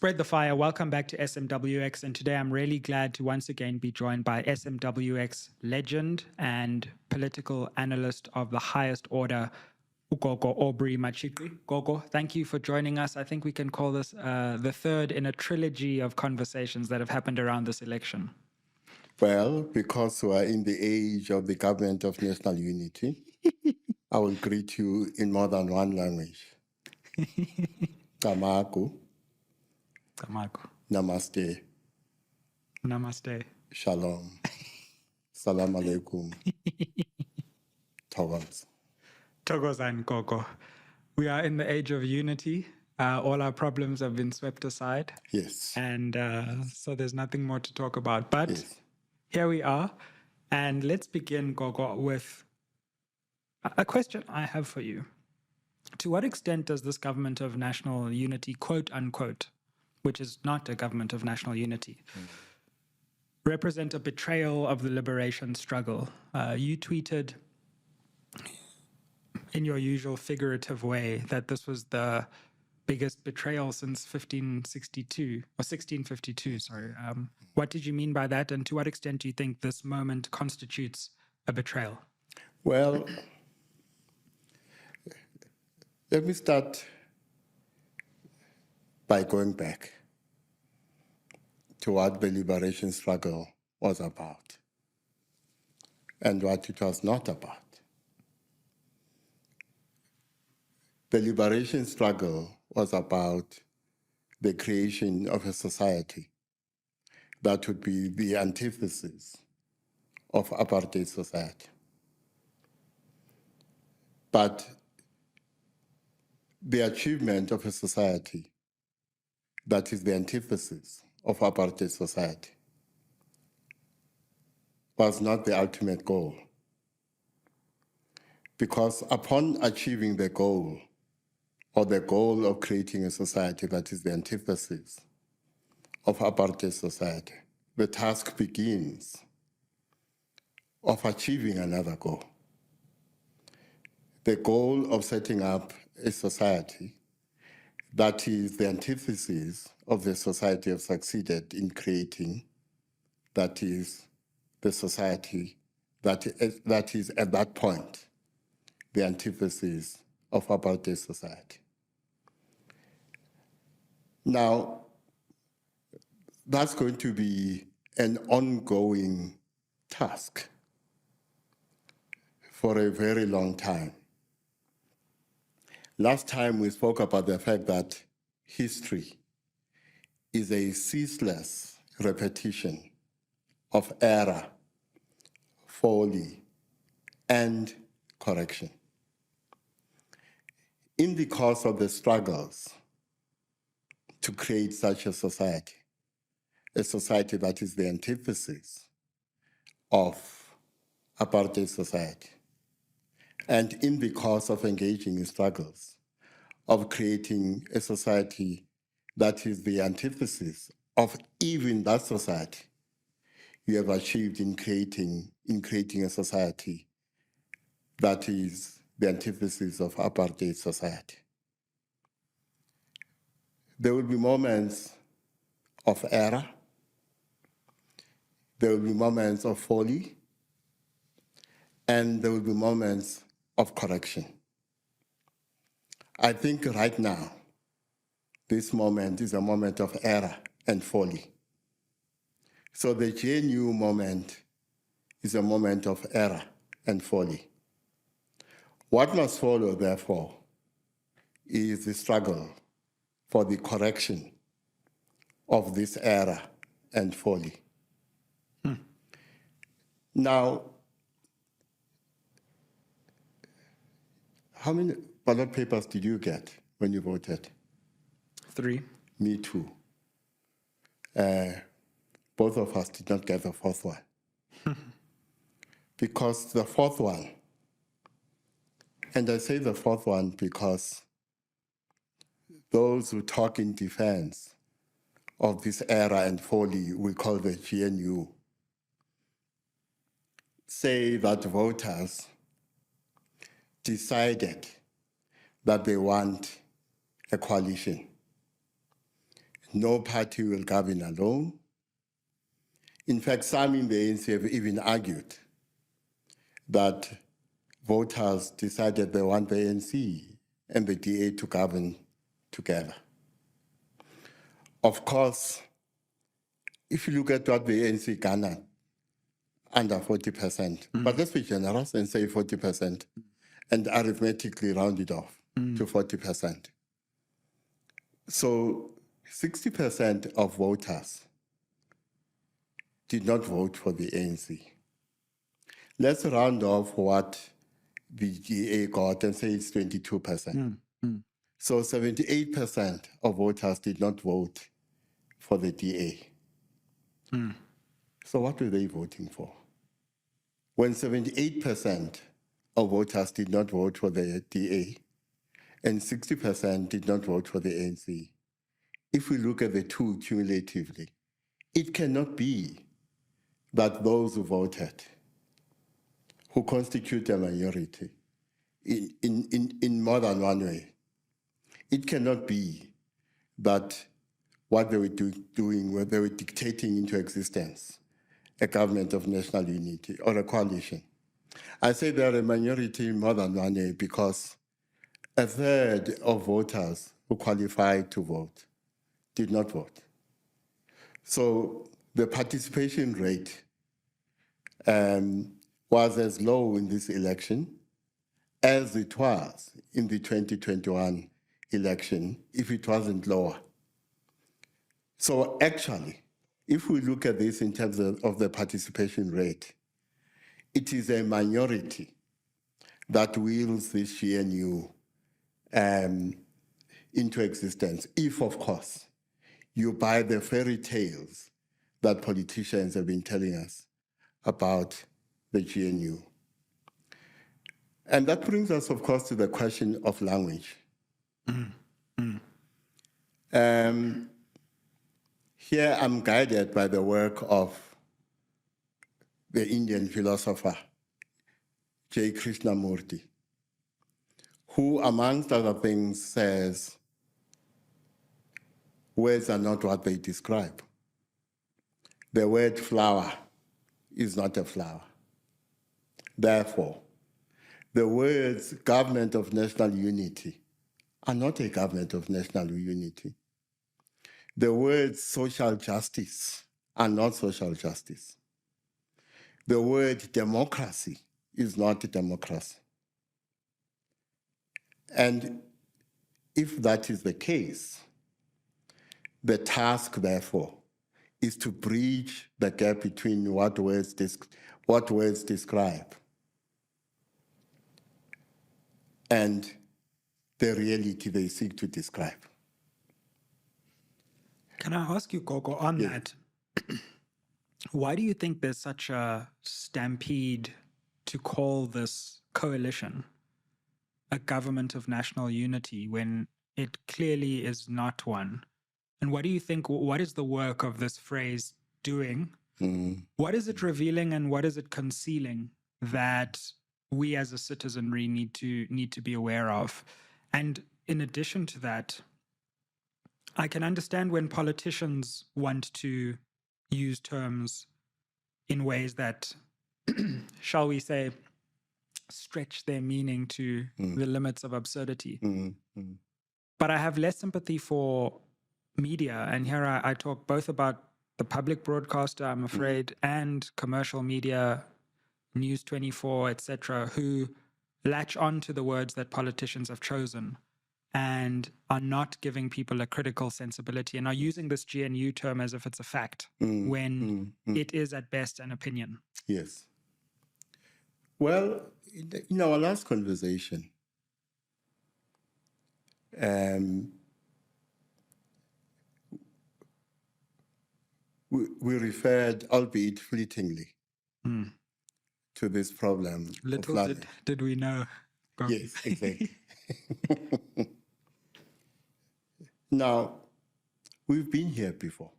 Spread the fire. Welcome back to SMWX. And today I'm really glad to once again be joined by SMWX legend and political analyst of the highest order, Gogo Aubrey Machikri. Gogo, thank you for joining us. I think we can call this the third in a trilogy of conversations that have happened around this election. Well, because we are in the age of the government of national unity, I will greet you in more than one language. Tamaku. Tamako. Namaste. Namaste. Shalom. Salam alaikum. Togons. Togozan Gogo. We are in the age of unity. All our problems have been swept aside. Yes. And so there's nothing more to talk about. But Yes. Here we are. And let's begin, Gogo, with a question I have for you. To what extent does this government of national unity, quote unquote, which is not a government of national unity, represent a betrayal of the liberation struggle? You tweeted in your usual figurative way that this was the biggest betrayal since 1652, sorry. What did you mean by that, and to what extent do you think this moment constitutes a betrayal? Well, let me start by going back to what the liberation struggle was about and what it was not about. The liberation struggle was about the creation of a society that would be the antithesis of apartheid society. But the achievement of a society that is the antithesis of apartheid society was not the ultimate goal. Because upon achieving the goal, or the goal of creating a society that is the antithesis of apartheid society, the task begins of achieving another goal. The goal of setting up a society that is the antithesis of the society I've succeeded in creating, that is the society that is at that point the antithesis of apartheid society. Now, that's going to be an ongoing task for a very long time. Last time we spoke about the fact that history is a ceaseless repetition of error, folly, and correction. In the course of the struggles to create such a society that is the antithesis of apartheid society, and in the course of engaging in struggles of creating a society that is the antithesis of even that society, you have achieved in creating a society that is the antithesis of apartheid society. There will be moments of error. There will be moments of folly. And there will be moments of correction. I think right now, this moment is a moment of error and folly. So the GNU moment is a moment of error and folly. What must follow, therefore, is the struggle for the correction of this error and folly. Now, how many ballot papers did you get when you voted? 3. Me too. Both of us did not get the fourth one. Because the fourth one, and I say the fourth one because those who talk in defense of this error and folly we call the GNU say that voters decided that they want a coalition. no party will govern alone. In fact, some in the ANC have even argued that voters decided they want the ANC and the DA to govern together. Of course, if you look at what the ANC garnered, under 40%, but let's be generous and say 40%, and arithmetically round it off to 40%. So 60% of voters did not vote for the ANC. Let's round off what the DA got and say it's 22%. So 78% of voters did not vote for the DA. So what were they voting for? When 78% of voters did not vote for the DA and 60% did not vote for the ANC, if we look at the two cumulatively, it cannot be that those who voted, who constitute a minority in more than one way, it cannot be that what they were doing, where they were dictating into existence a government of national unity or a coalition. I say they're a minority in more than one way because a third of voters who qualified to vote did not vote. So the participation rate was as low in this election as it was in the 2021 election, if it wasn't lower. So actually, if we look at this in terms of the participation rate, it is a minority that wills this GNU into existence, if, of course, you buy the fairy tales that politicians have been telling us about the GNU. And that brings us, of course, to the question of language. Here I'm guided by the work of the Indian philosopher, J. Krishnamurti, who, amongst other things, says, words are not what they describe. The word flower is not a flower. Therefore, the words government of national unity are not a government of national unity. The words social justice are not social justice. The word democracy is not democracy. And if that is the case, the task, therefore, is to bridge the gap between what words describe and the reality they seek to describe. Can I ask you, Gogo, on that? Why do you think there's such a stampede to call this coalition a government of national unity when it clearly is not one? And what do you think, what is the work of this phrase doing? What is it revealing and what is it concealing that we as a citizenry need to be aware of? And in addition to that, I can understand when politicians want to use terms in ways that, shall we say, stretch their meaning to the limits of absurdity. But I have less sympathy for media, and here I talk both about the public broadcaster, I'm afraid, and commercial media, News 24, etc., who latch on to the words that politicians have chosen and are not giving people a critical sensibility and are using this GNU term as if it's a fact when it is at best an opinion. Yes. Well, in our last conversation, we referred, albeit fleetingly, to this problem. Little did we know. Yes, exactly. Now, we've been here before.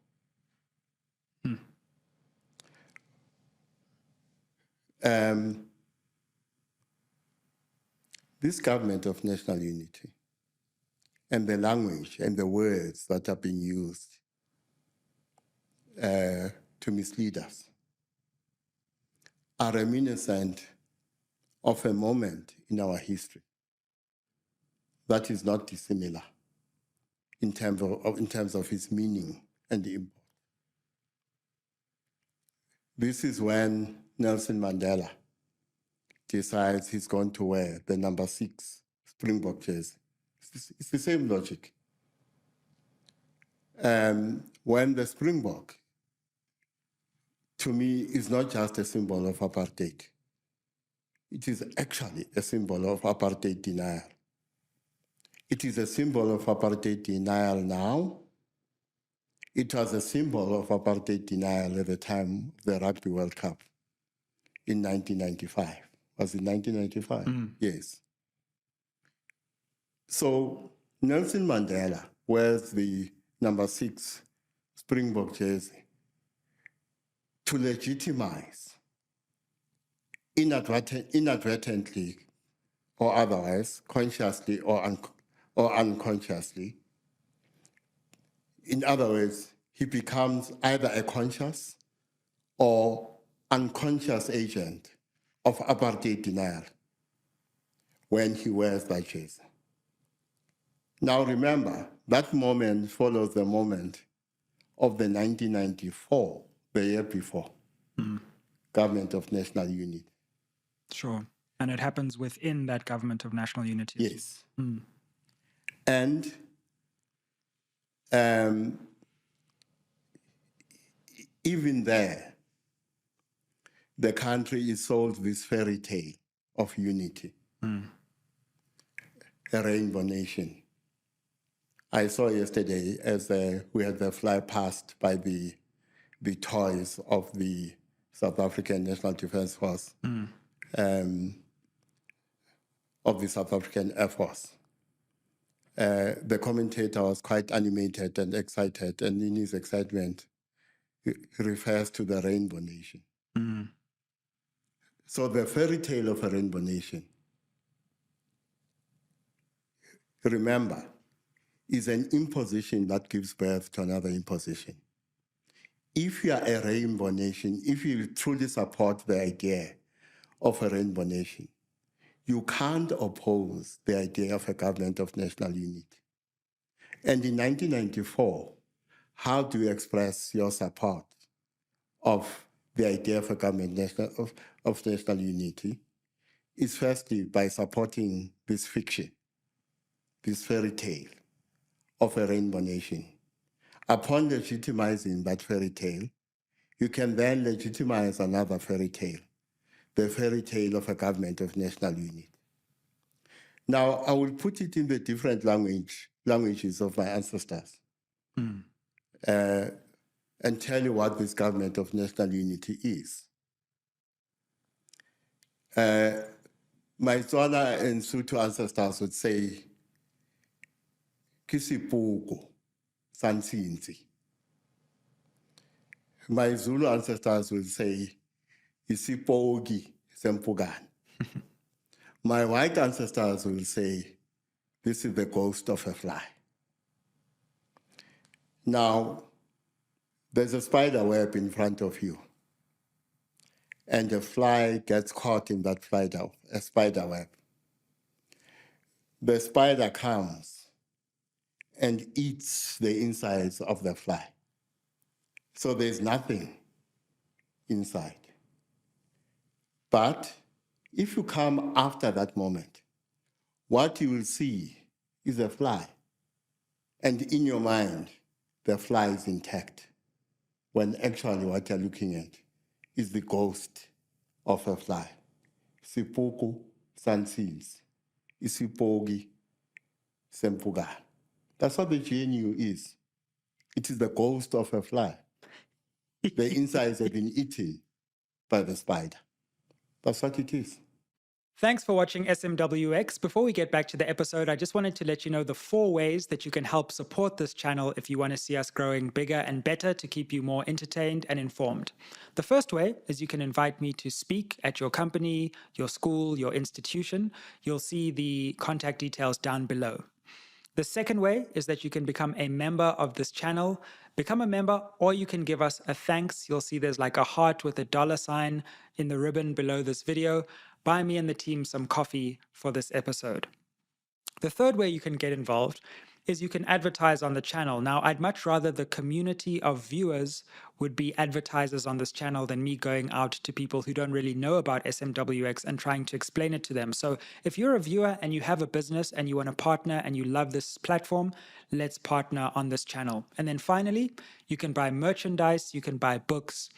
This government of national unity and the language and the words that are being used to mislead us, are reminiscent of a moment in our history that is not dissimilar in terms of its meaning and import. This is when Nelson Mandela decides he's going to wear the number 6 Springbok jersey. It's the same logic. When the Springbok, to me, is not just a symbol of apartheid. It is actually a symbol of apartheid denial. It is a symbol of apartheid denial now. It was a symbol of apartheid denial at the time of the Rugby World Cup in 1995. Was it 1995? Yes. So Nelson Mandela wears the number 6 Springbok jersey to legitimize, inadvertently or otherwise, consciously or unconsciously. In other words, he becomes either a conscious or unconscious agent of apartheid denial when he wears that jersey. Now remember, that moment follows the moment of the 1994, the year before, Government of National Unity. Sure. And it happens within that Government of National Unity. Yes. And even there, the country is sold this fairy tale of unity, a rainbow nation. I saw yesterday as we had the fly past by the toys of the South African National Defence Force, of the South African Air Force. The commentator was quite animated and excited, and in his excitement, he refers to the rainbow nation. So the fairy tale of a rainbow nation, remember, is an imposition that gives birth to another imposition. If you are a rainbow nation, if you truly support the idea of a rainbow nation, you can't oppose the idea of a government of national unity. And in 1994, how do you express your support of the idea of a government of national unity? Is firstly by supporting this fiction, this fairy tale of a rainbow nation. Upon legitimizing that fairy tale, you can then legitimize another fairy tale, the fairy tale of a government of national unity. Now, I will put it in the different languages of my ancestors and tell you what this government of national unity is. My Tswana and Sotho ancestors would say, Kisipuko, Sansinzi. My Zulu ancestors would say, Isipogi, Sempugan. My white ancestors will say, this is the ghost of a fly. Now, there's a spider web in front of you, and a fly gets caught in that spider web. The spider comes and eats the insides of the fly. So there's nothing inside. But if you come after that moment, what you will see is a fly. And in your mind, the fly is intact, when actually what you're looking at is the ghost of a fly. Sipuku sansins, isipogi sempuga. That's what the GNU is. It is the ghost of a fly. The insides have been eaten by the spider. That's what it is. Thanks for watching SMWX. Before we get back to the episode, I just wanted to let you know the 4 ways that you can help support this channel if you want to see us growing bigger and better to keep you more entertained and informed. The first way is you can invite me to speak at your company, your school, your institution. You'll see the contact details down below. The second way is that you can become a member of this channel. Become a member, or you can give us a thanks. You'll see there's like a heart with a $sign in the ribbon below this video. Buy me and the team some coffee for this episode. The third way you can get involved is you can advertise on the channel. Now, I'd much rather the community of viewers would be advertisers on this channel than me going out to people who don't really know about SMWX and trying to explain it to them. So if you're a viewer and you have a business and you want to partner and you love this platform, let's partner on this channel. And then finally, you can buy merchandise, you can buy books.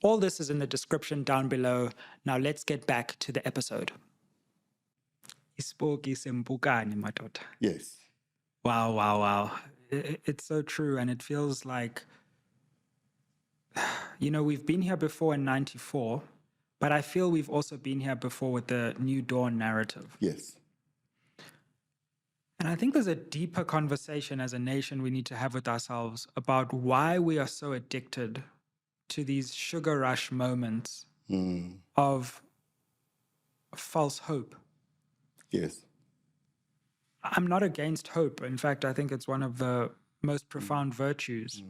All this is in the description down below. Now let's get back to the episode. Yes. Wow, wow, wow. It's so true. And it feels like, we've been here before in 94, but I feel we've also been here before with the New Dawn narrative. Yes. And I think there's a deeper conversation as a nation we need to have with ourselves about why we are so addicted to these sugar rush moments of false hope. Yes. I'm not against hope. In fact, I think it's one of the most profound virtues.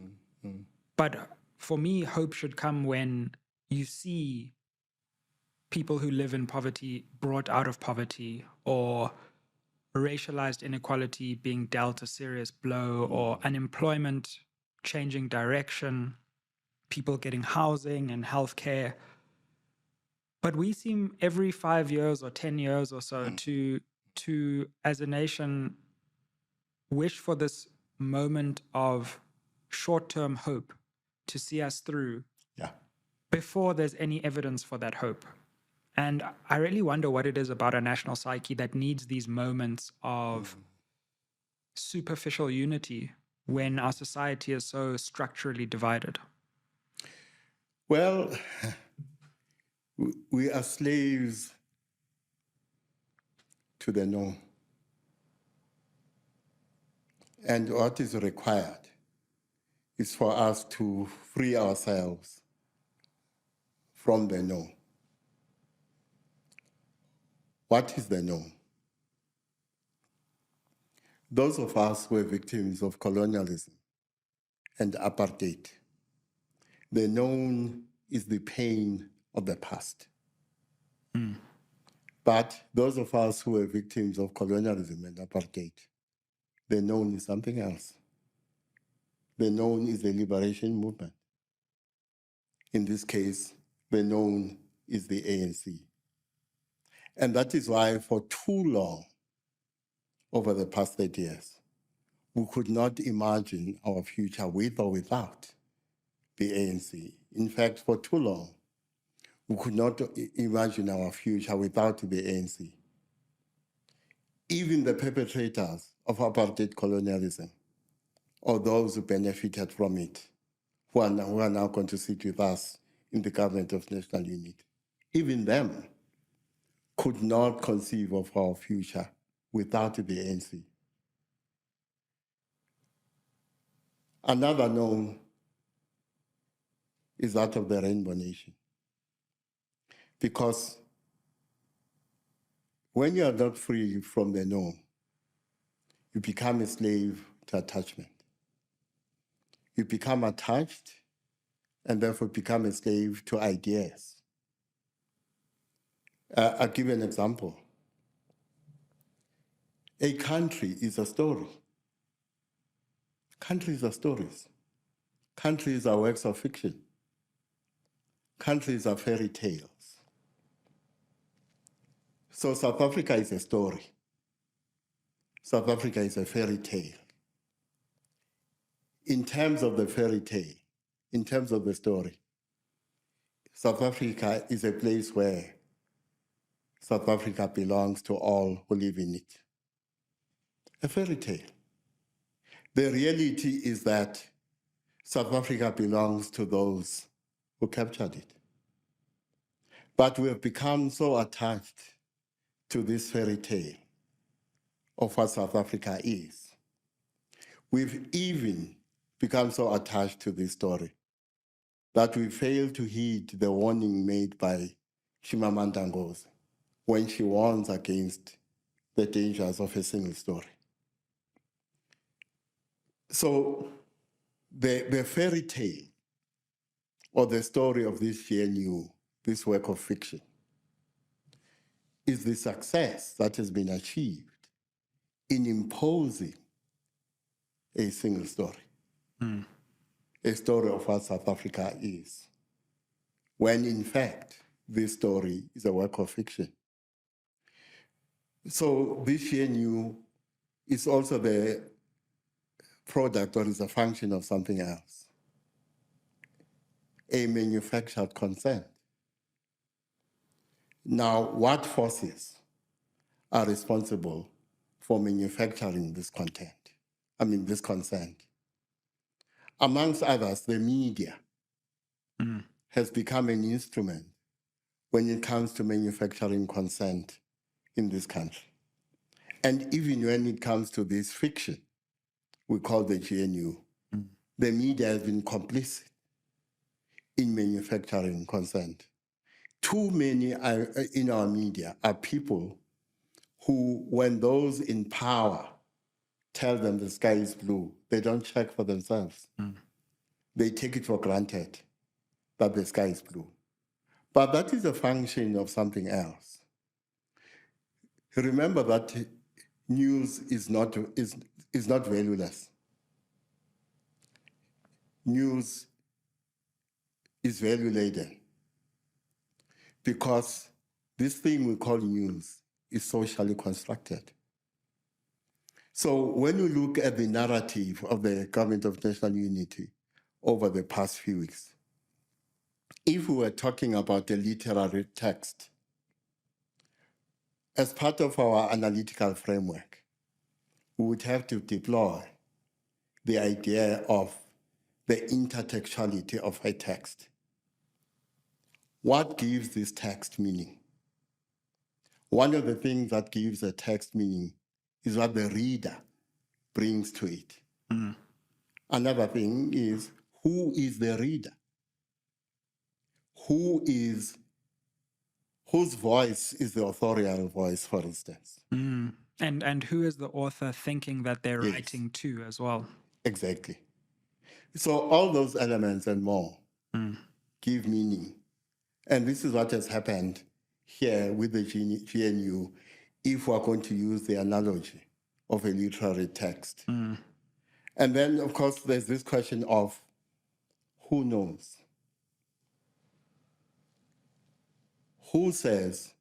But for me, hope should come when you see people who live in poverty brought out of poverty, or racialized inequality being dealt a serious blow, or unemployment changing direction, people getting housing and healthcare. But we seem every 5 years or 10 years or so to, as a nation, wish for this moment of short-term hope to see us through before there's any evidence for that hope. And I really wonder what it is about our national psyche that needs these moments of superficial unity when our society is so structurally divided. Well, we are slaves to the no. And what is required is for us to free ourselves from the no. What is the no? Those of us who were victims of colonialism and apartheid, the known is the pain of the past. But those of us who were victims of colonialism and apartheid, the known is something else. The known is the liberation movement. In this case, the known is the ANC. And that is why for too long, over the past 30 years, we could not imagine our future with or without the ANC. In fact, for too long, we could not imagine our future without the ANC. Even the perpetrators of apartheid colonialism, or those who benefited from it, who are now going to sit with us in the government of national unity, even them could not conceive of our future without the ANC. Another known is that of the Rainbow Nation. Because when you are not free from the no, you become a slave to attachment. You become attached and therefore become a slave to ideas. I'll give you an example. A country is a story. Countries are stories. Countries are works of fiction. Countries are fairy tales. So South Africa is a story. South Africa is a fairy tale. In terms of the fairy tale, in terms of the story, South Africa is a place where South Africa belongs to all who live in it. A fairy tale. The reality is that South Africa belongs to those who captured it. But we have become so attached to this fairy tale of what South Africa is. We've even become so attached to this story that we fail to heed the warning made by Chimamanda Ngozi when she warns against the dangers of a single story. So the fairy tale or the story of this GNU, this work of fiction, is the success that has been achieved in imposing a single story, a story of what South Africa is, when in fact this story is a work of fiction. So this GNU is also the product or is a function of something else, a manufactured consent. Now, what forces are responsible for manufacturing this this consent? Amongst others, the media has become an instrument when it comes to manufacturing consent in this country. And even when it comes to this fiction, we call the GNU, the media has been complicit in manufacturing consent. Too many in our media are people who, when those in power tell them the sky is blue, they don't check for themselves. They take it for granted that the sky is blue. But that is a function of something else. Remember that news is not valueless. News is value-laden because this thing we call news is socially constructed. So when you look at the narrative of the Government of National Unity over the past few weeks, if we were talking about the literary text, as part of our analytical framework, we would have to deploy the idea of the intertextuality of a text. What gives this text meaning? One of the things that gives a text meaning is what the reader brings to it. Another thing is, who is the reader? Whose voice is the authorial voice, for instance? And who is the author thinking that they're writing to as well? Exactly. So all those elements and more give meaning. And this is what has happened here with the GNU, if we're going to use the analogy of a literary text. And then, of course, there's this question of who knows? Who says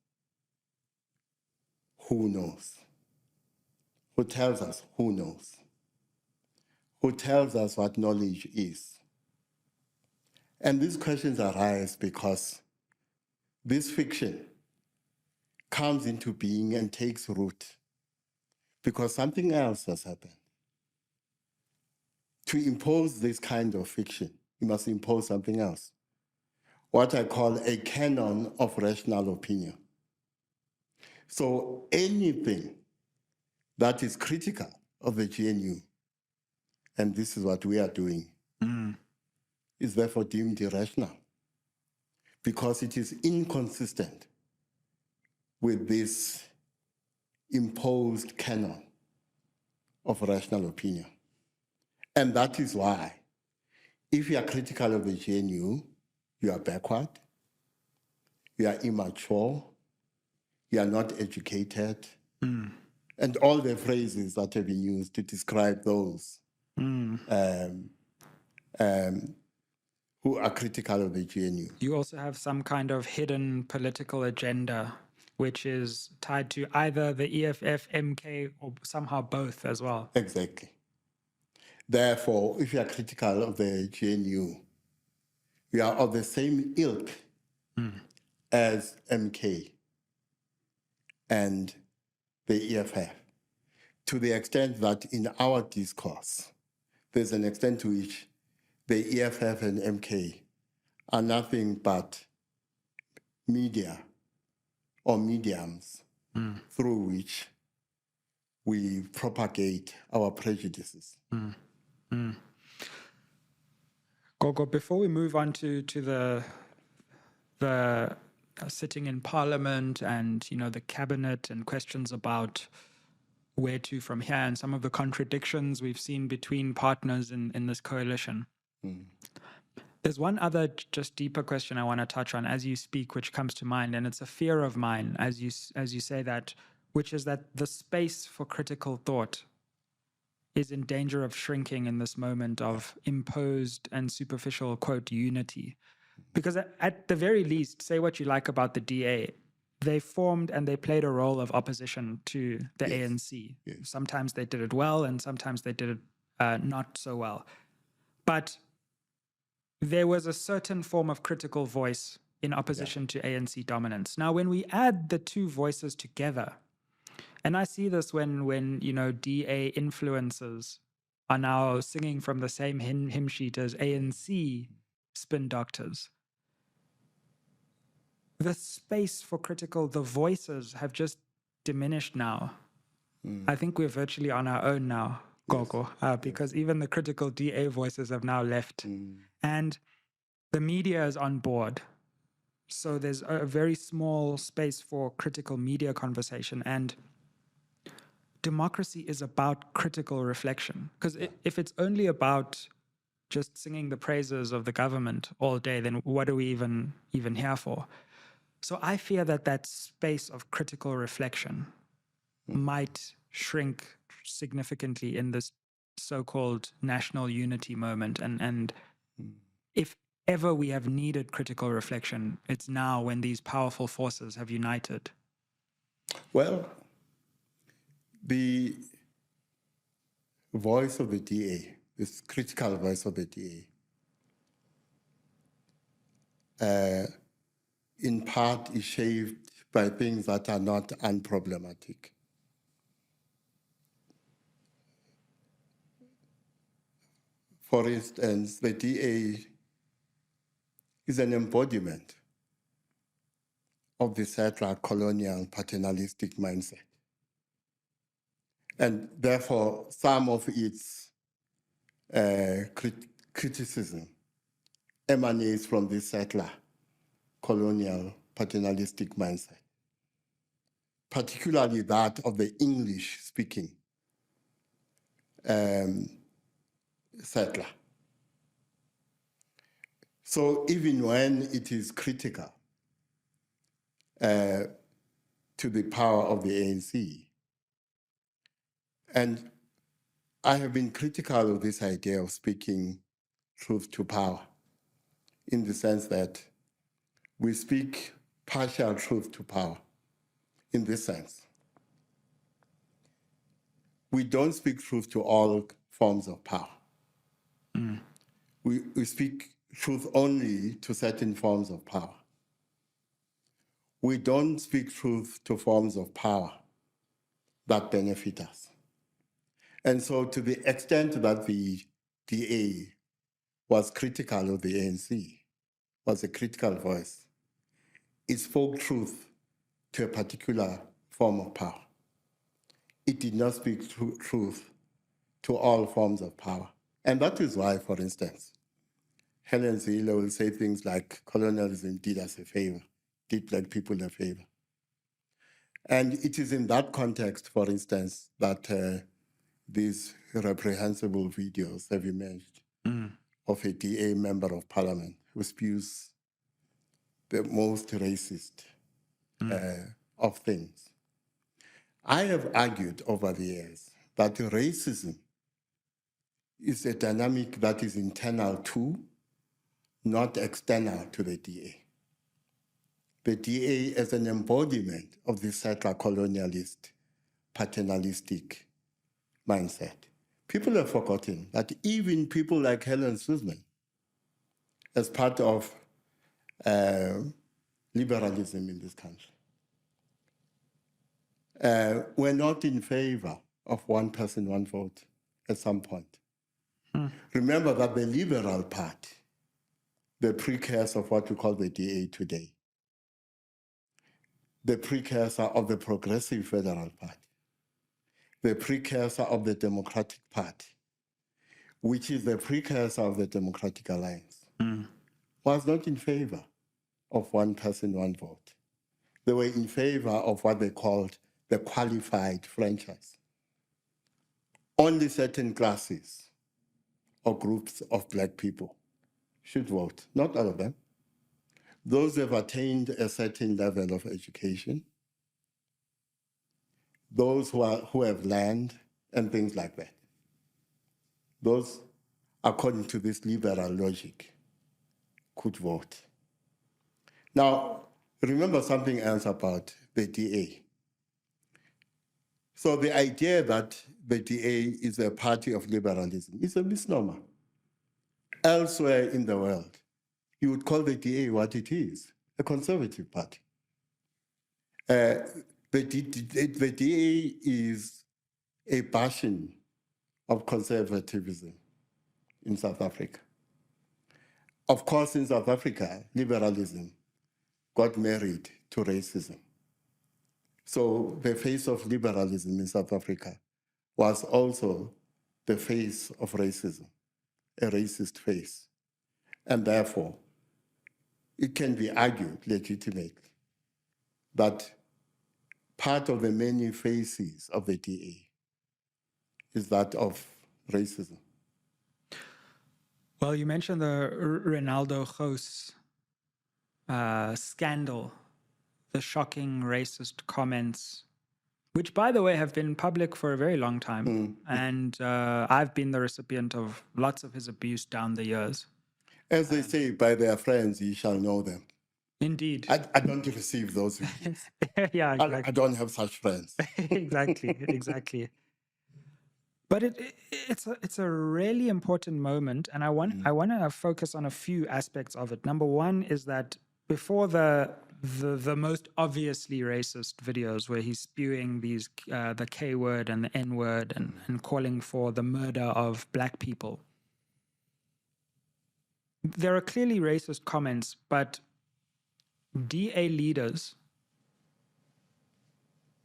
who knows? Who tells us who knows? Who tells us what knowledge is? And these questions arise because this fiction comes into being and takes root because something else has happened. To impose this kind of fiction, you must impose something else, what I call a canon of rational opinion. So anything that is critical of the GNU, and this is what we are doing, is therefore deemed irrational because it is inconsistent with this imposed canon of rational opinion. And that is why, if you are critical of the GNU, you are backward, you are immature, you are not educated, and all the phrases that have been used to describe those who are critical of the GNU. You also have some kind of hidden political agenda, which is tied to either the EFF, MK, or somehow both as well. Exactly. Therefore, if you are critical of the GNU, you are of the same ilk as MK and the EFF, to the extent that in our discourse, there's an extent to which the EFF and MK are nothing but media or mediums through which we propagate our prejudices. Gogo, before we move on to the sitting in Parliament and the cabinet and questions about where to from here and some of the contradictions we've seen between partners in this coalition. There's one other just deeper question I want to touch on as you speak, which comes to mind, and it's a fear of mine as you say that, which is that the space for critical thought is in danger of shrinking in this moment of imposed and superficial, quote, unity. Because at the very least, say what you like about the DA, they formed and they played a role of opposition to the ANC. Yes. Sometimes they did it well and sometimes they did it not so well. But there was a certain form of critical voice in opposition to ANC dominance. Now, when we add the two voices together, and I see this when DA influencers are now singing from the same hymn sheet as ANC spin doctors. The space for the voices have just diminished now. I think we're virtually on our own now, Gogo, because even the critical DA voices have now left. And the media is on board. So there's a very small space for critical media conversation. And democracy is about critical reflection. Because if it's only about just singing the praises of the government all day, then what are we even here for? So I fear that space of critical reflection might shrink significantly in this so-called national unity moment. And if ever we have needed critical reflection, it's now when these powerful forces have united. Well, the voice of the DA, this critical voice of the DA, in part is shaped by things that are not unproblematic. For instance, the DA is an embodiment of the settler colonial paternalistic mindset. And therefore, some of its criticism emanates from the settler colonial paternalistic mindset, particularly that of the English-speaking settler. So even when it is critical to the power of the ANC, and I have been critical of this idea of speaking truth to power, in the sense that we speak partial truth to power, in this sense. We don't speak truth to all forms of power. We speak truth only to certain forms of power. We don't speak truth to forms of power that benefit us. And so to the extent that the DA was critical of the ANC, was a critical voice, it spoke truth to a particular form of power. It did not speak truth to all forms of power. And that is why, for instance, Helen Zille will say things like colonialism did us a favor, did black people a favor. And it is in that context, for instance, that these reprehensible videos have emerged of a DA member of parliament who spews the most racist of things. I have argued over the years that racism is a dynamic that is internal to, not external to the DA. The DA is an embodiment of the settler colonialist, paternalistic mindset. People have forgotten that even people like Helen Suzman, as part of liberalism in this country, were not in favor of one person, one vote at some point. Remember that the Liberal Party, the precursor of what we call the DA today, the precursor of the Progressive Federal Party, the precursor of the Democratic Party, which is the precursor of the Democratic Alliance, was not in favor of one person, one vote. They were in favor of what they called the qualified franchise. only certain classes or groups of black people should vote, not all of them. Those who have attained a certain level of education, those who have land and things like that. Those, according to this liberal logic, could vote. Now, remember something else about the DA. So the idea that the DA is a party of liberalism is a misnomer. Elsewhere in the world, you would call the DA what it is, a conservative party. The DA is a bastion of conservatism in South Africa. Of course, in South Africa, liberalism got married to racism. So the face of liberalism in South Africa was also the face of racism, a racist face. And therefore, it can be argued legitimately that part of the many faces of the DA is that of racism. Well, you mentioned the Ronaldo Gous scandal, the shocking racist comments, which, by the way, have been public for a very long time. And I've been the recipient of lots of his abuse down the years. As they say, by their friends, ye shall know them. Indeed. I don't receive those reviews. Yeah, exactly. I don't have such friends. Exactly. But it's a really important moment, and I want to focus on a few aspects of it. Number one is that before the most obviously racist videos where he's spewing these the K word and the N word and calling for the murder of black people, there are clearly racist comments, but DA leaders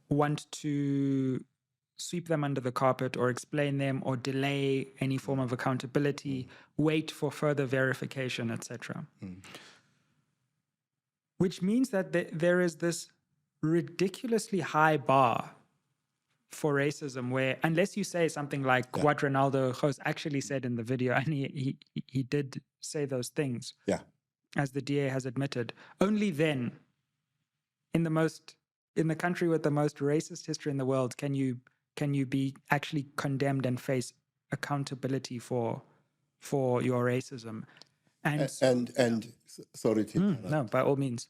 want to sweep them under the carpet or explain them or delay any form of accountability, wait for further verification, etc. Which means that there is this ridiculously high bar for racism where, unless you say something like what Ronaldo Gous actually said in the video, and he did say those things, as the DA has admitted, only then, in the country with the most racist history in the world, can you be actually condemned and face accountability for your racism. And sorry to interrupt. No, by all means.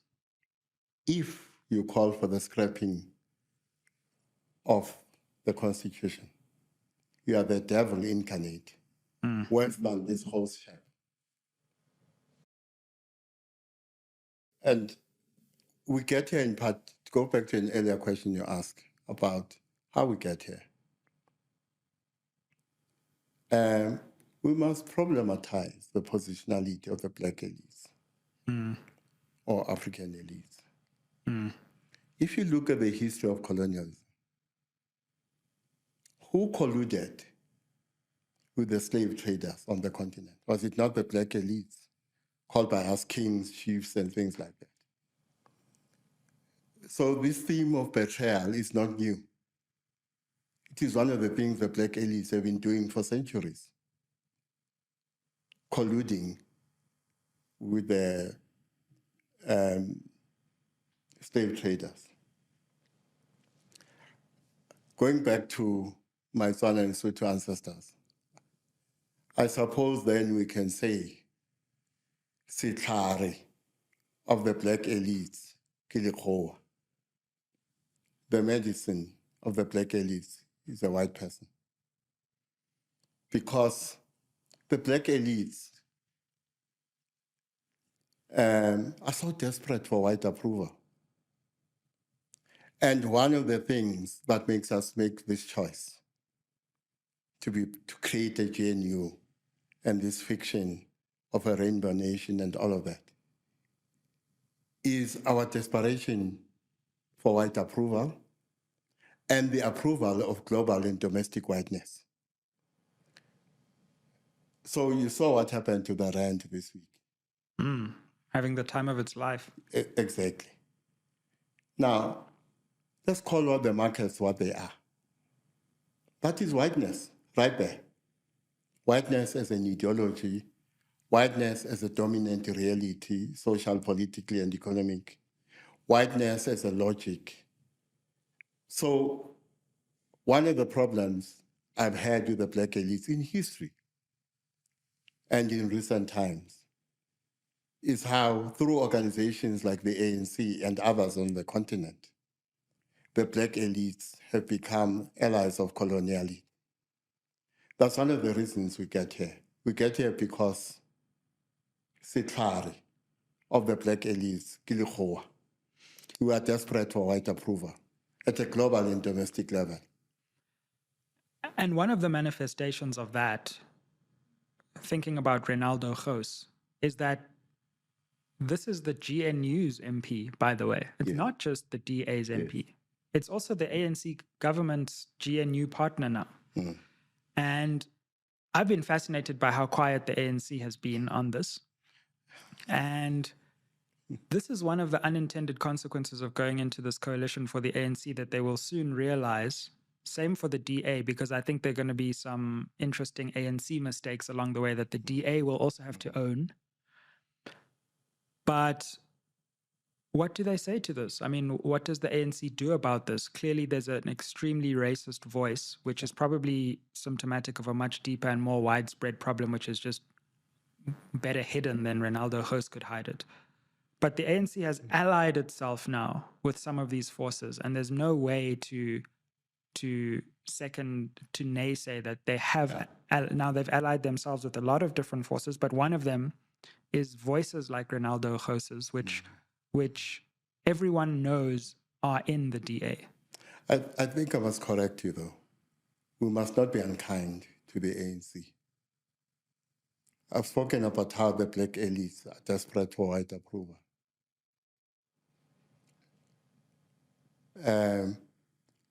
If you call for the scrapping of the Constitution, you are the devil incarnate. Worse than this whole shape. And we get here in part, to go back to an earlier question you asked about how we get here. We must problematize the positionality of the black elites or African elites. If you look at the history of colonialism, who colluded with the slave traders on the continent? Was it not the black elites, called by us kings, chiefs, and things like that? So this theme of betrayal is not new. It is one of the things the black elites have been doing for centuries, colluding with the slave traders. Going back to my Tswana and Sotho ancestors, I suppose then we can say, Sitlare of the black elites, Kilikhoa. The medicine of the black elites is a white person. Because the black elites are so desperate for white approval. And one of the things that makes us make this choice to create a GNU and this fiction of a rainbow nation and all of that is our desperation for white approval and the approval of global and domestic whiteness. So you saw what happened to the rand this week. Having the time of its life. Exactly. Now, let's call all the markets what they are. That is whiteness. right there. Whiteness as an ideology, whiteness as a dominant reality, social, politically, and economic, whiteness as a logic. So one of the problems I've had with the black elites in history and in recent times is how through organizations like the ANC and others on the continent, the black elites have become allies of colonialism. That's one of the reasons we get here. We get here because Sitlari of the black elites, Kilikhoa, who are desperate for white approval at a global and domestic level. And one of the manifestations of that, thinking about Reynaldo Gous, is that this is the GNU's MP, by the way. It's not just the DA's MP. It's also the ANC government's GNU partner now. And I've been fascinated by how quiet the ANC has been on this. And this is one of the unintended consequences of going into this coalition for the ANC that they will soon realize. Same for the DA, because I think there are going to be some interesting ANC mistakes along the way that the DA will also have to own. But what do they say to this? I mean, what does the ANC do about this? Clearly, there's an extremely racist voice, which is probably symptomatic of a much deeper and more widespread problem, which is just better hidden than Reynaldo Gous could hide it. But the ANC has allied itself now with some of these forces, and there's no way to naysay that they have now they've allied themselves with a lot of different forces, but one of them is voices like Reynaldo Gous's, which everyone knows are in the DA. I think I must correct you, though. We must not be unkind to the ANC. I've spoken about how the black elites are desperate for white approval.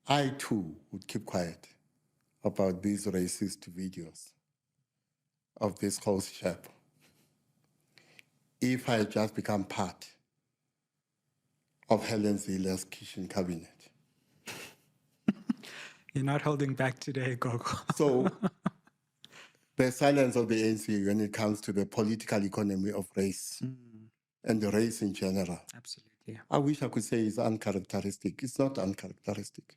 I, too, would keep quiet about these racist videos of this host chap if I had just become part of Helen Zille's kitchen cabinet. You're not holding back today, Gogo. So the silence of the ANC when it comes to the political economy of race and the race in general. Absolutely. I wish I could say it's uncharacteristic. It's not uncharacteristic.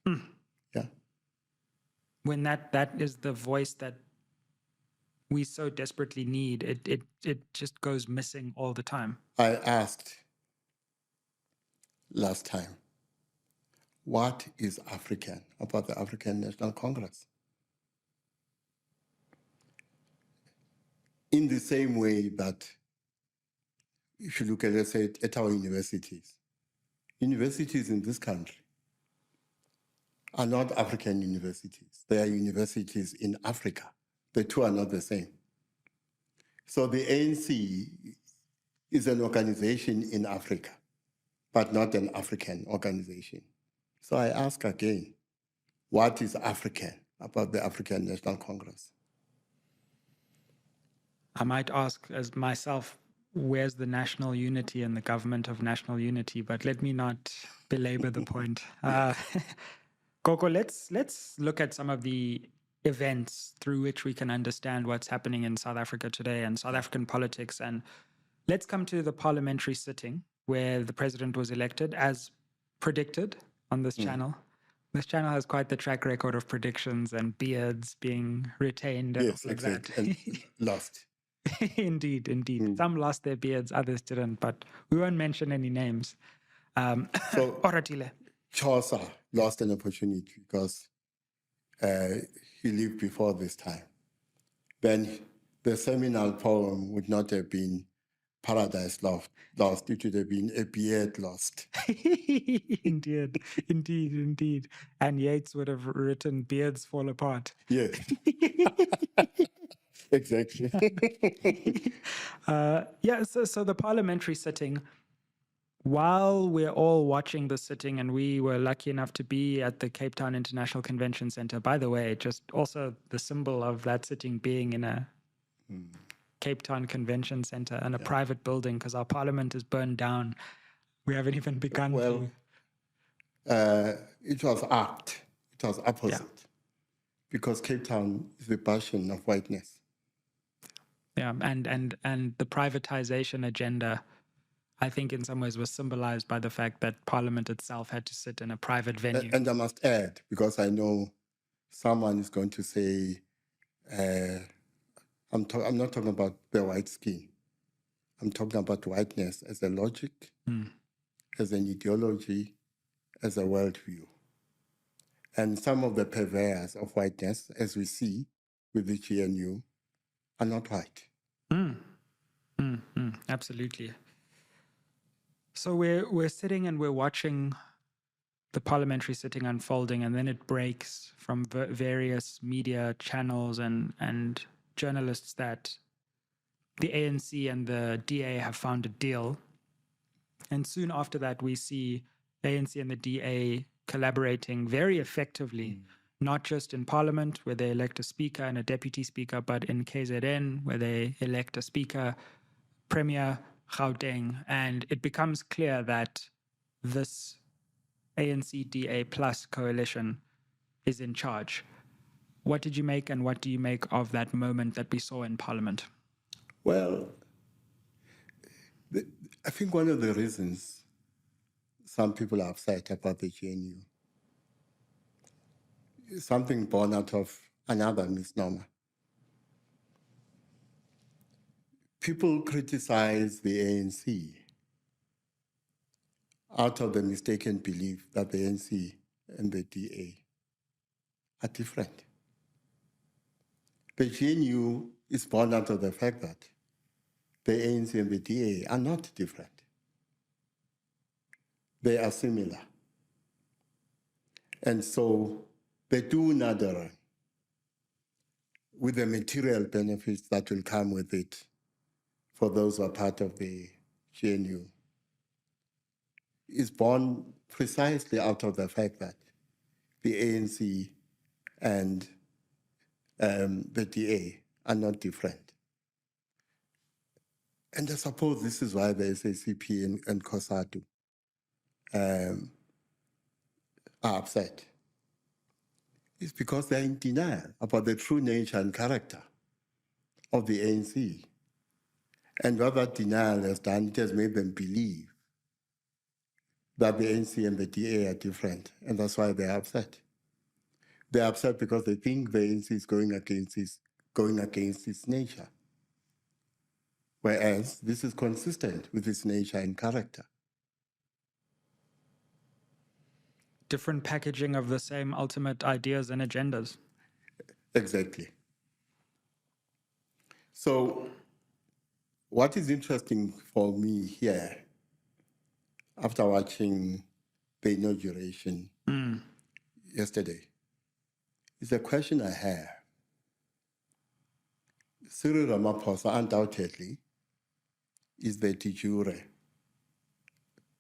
Yeah. When that is the voice that we so desperately need, it just goes missing all the time. I asked last time, what is African about the African National Congress? In the same way that if you look at, let's say, at our universities in this country are not African universities. They are universities in Africa. The two are not the same. So the ANC is an organization in Africa, but not an African organization. So I ask again, what is African about the African National Congress? I might ask as myself, where's the national unity and the government of national unity? But let me not belabor the point. Gogo, let's look at some of the events through which we can understand what's happening in South Africa today and South African politics. And let's come to the parliamentary sitting where the president was elected as predicted on this channel. This channel has quite the track record of predictions and beards being retained and yes, all of exactly. that. And lost. Indeed. Some lost their beards, others didn't, but we won't mention any names. So Oratile. Xhosa lost an opportunity because he lived before this time. Then the seminal poem would not have been Paradise Lost. It would have been A Beard Lost. Indeed. And Yeats would have written Beards Fall Apart. Yes. Exactly. So the parliamentary sitting, while we're all watching the sitting, and we were lucky enough to be at the Cape Town International Convention Center, by the way, just also the symbol of that sitting being in a Cape Town Convention Center and a private building, because our parliament is burned down. We haven't even begun it was apt. It was opposite. because Cape Town is the bastion of whiteness. Yeah, and the privatization agenda, I think in some ways was symbolized by the fact that Parliament itself had to sit in a private venue. And I must add, because I know someone is going to say, I'm not talking about the white skin. I'm talking about whiteness as a logic, as an ideology, as a worldview. And some of the purveyors of whiteness, as we see with the GNU, are not white. Absolutely. So we're sitting and we're watching the parliamentary sitting unfolding, and then it breaks from various media channels and journalists that the ANC and the DA have found a deal. And soon after that, we see ANC and the DA collaborating very effectively, not just in Parliament, where they elect a speaker and a deputy speaker, but in KZN, where they elect a speaker, Premier, Gauteng. And it becomes clear that this ANC-DA plus coalition is in charge. What did you make, and what do you make of that moment that we saw in Parliament? Well, I think one of the reasons some people are upset about the GNU is something born out of another misnomer. People criticize the ANC out of the mistaken belief that the ANC and the DA are different. The GNU is born out of the fact that the ANC and the DA are not different. They are similar. And so they do another with the material benefits that will come with it for those who are part of the GNU, is born precisely out of the fact that the ANC and the DA are not different. And I suppose this is why the SACP and COSATU are upset. It's because they're in denial about the true nature and character of the ANC. And what that denial has done, it has made them believe that the ANC and the DA are different, and that's why they're upset. They're upset because they think the ANC is going against its nature, whereas this is consistent with its nature and character. Different packaging of the same ultimate ideas and agendas. Exactly. So what is interesting for me here, after watching the inauguration yesterday, is a question I have. Cyril Ramaphosa undoubtedly is the de jure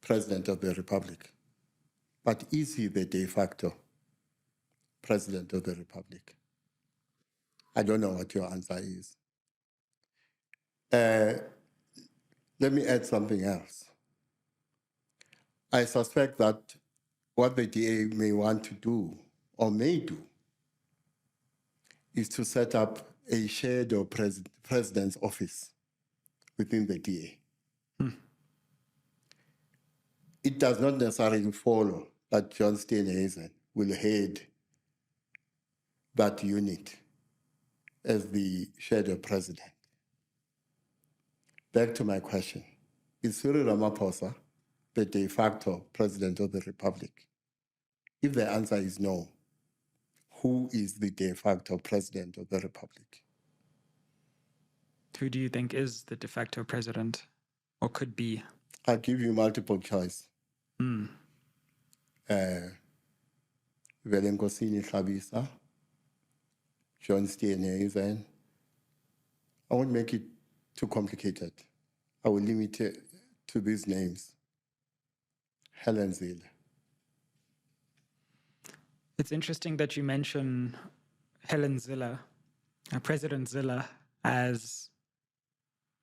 president of the Republic. But is he the de facto president of the Republic? I don't know what your answer is. Let me add something else. I suspect that what the DA may want to do, or may do, is to set up a shadow president's office within the DA. It does not necessarily follow that John Steenhuisen will head that unit as the shadow president. Back to my question. Is Cyril Ramaphosa the de facto president of the Republic? If the answer is no, who is the de facto president of the Republic? Who do you think is the de facto president, or could be? I'll give you multiple choice. Velenkosini Hlabisa, John Steenhuisen. I won't make it too complicated. I will limit it to these names. Helen Zille. It's interesting that you mention Helen Zille, President Zille, as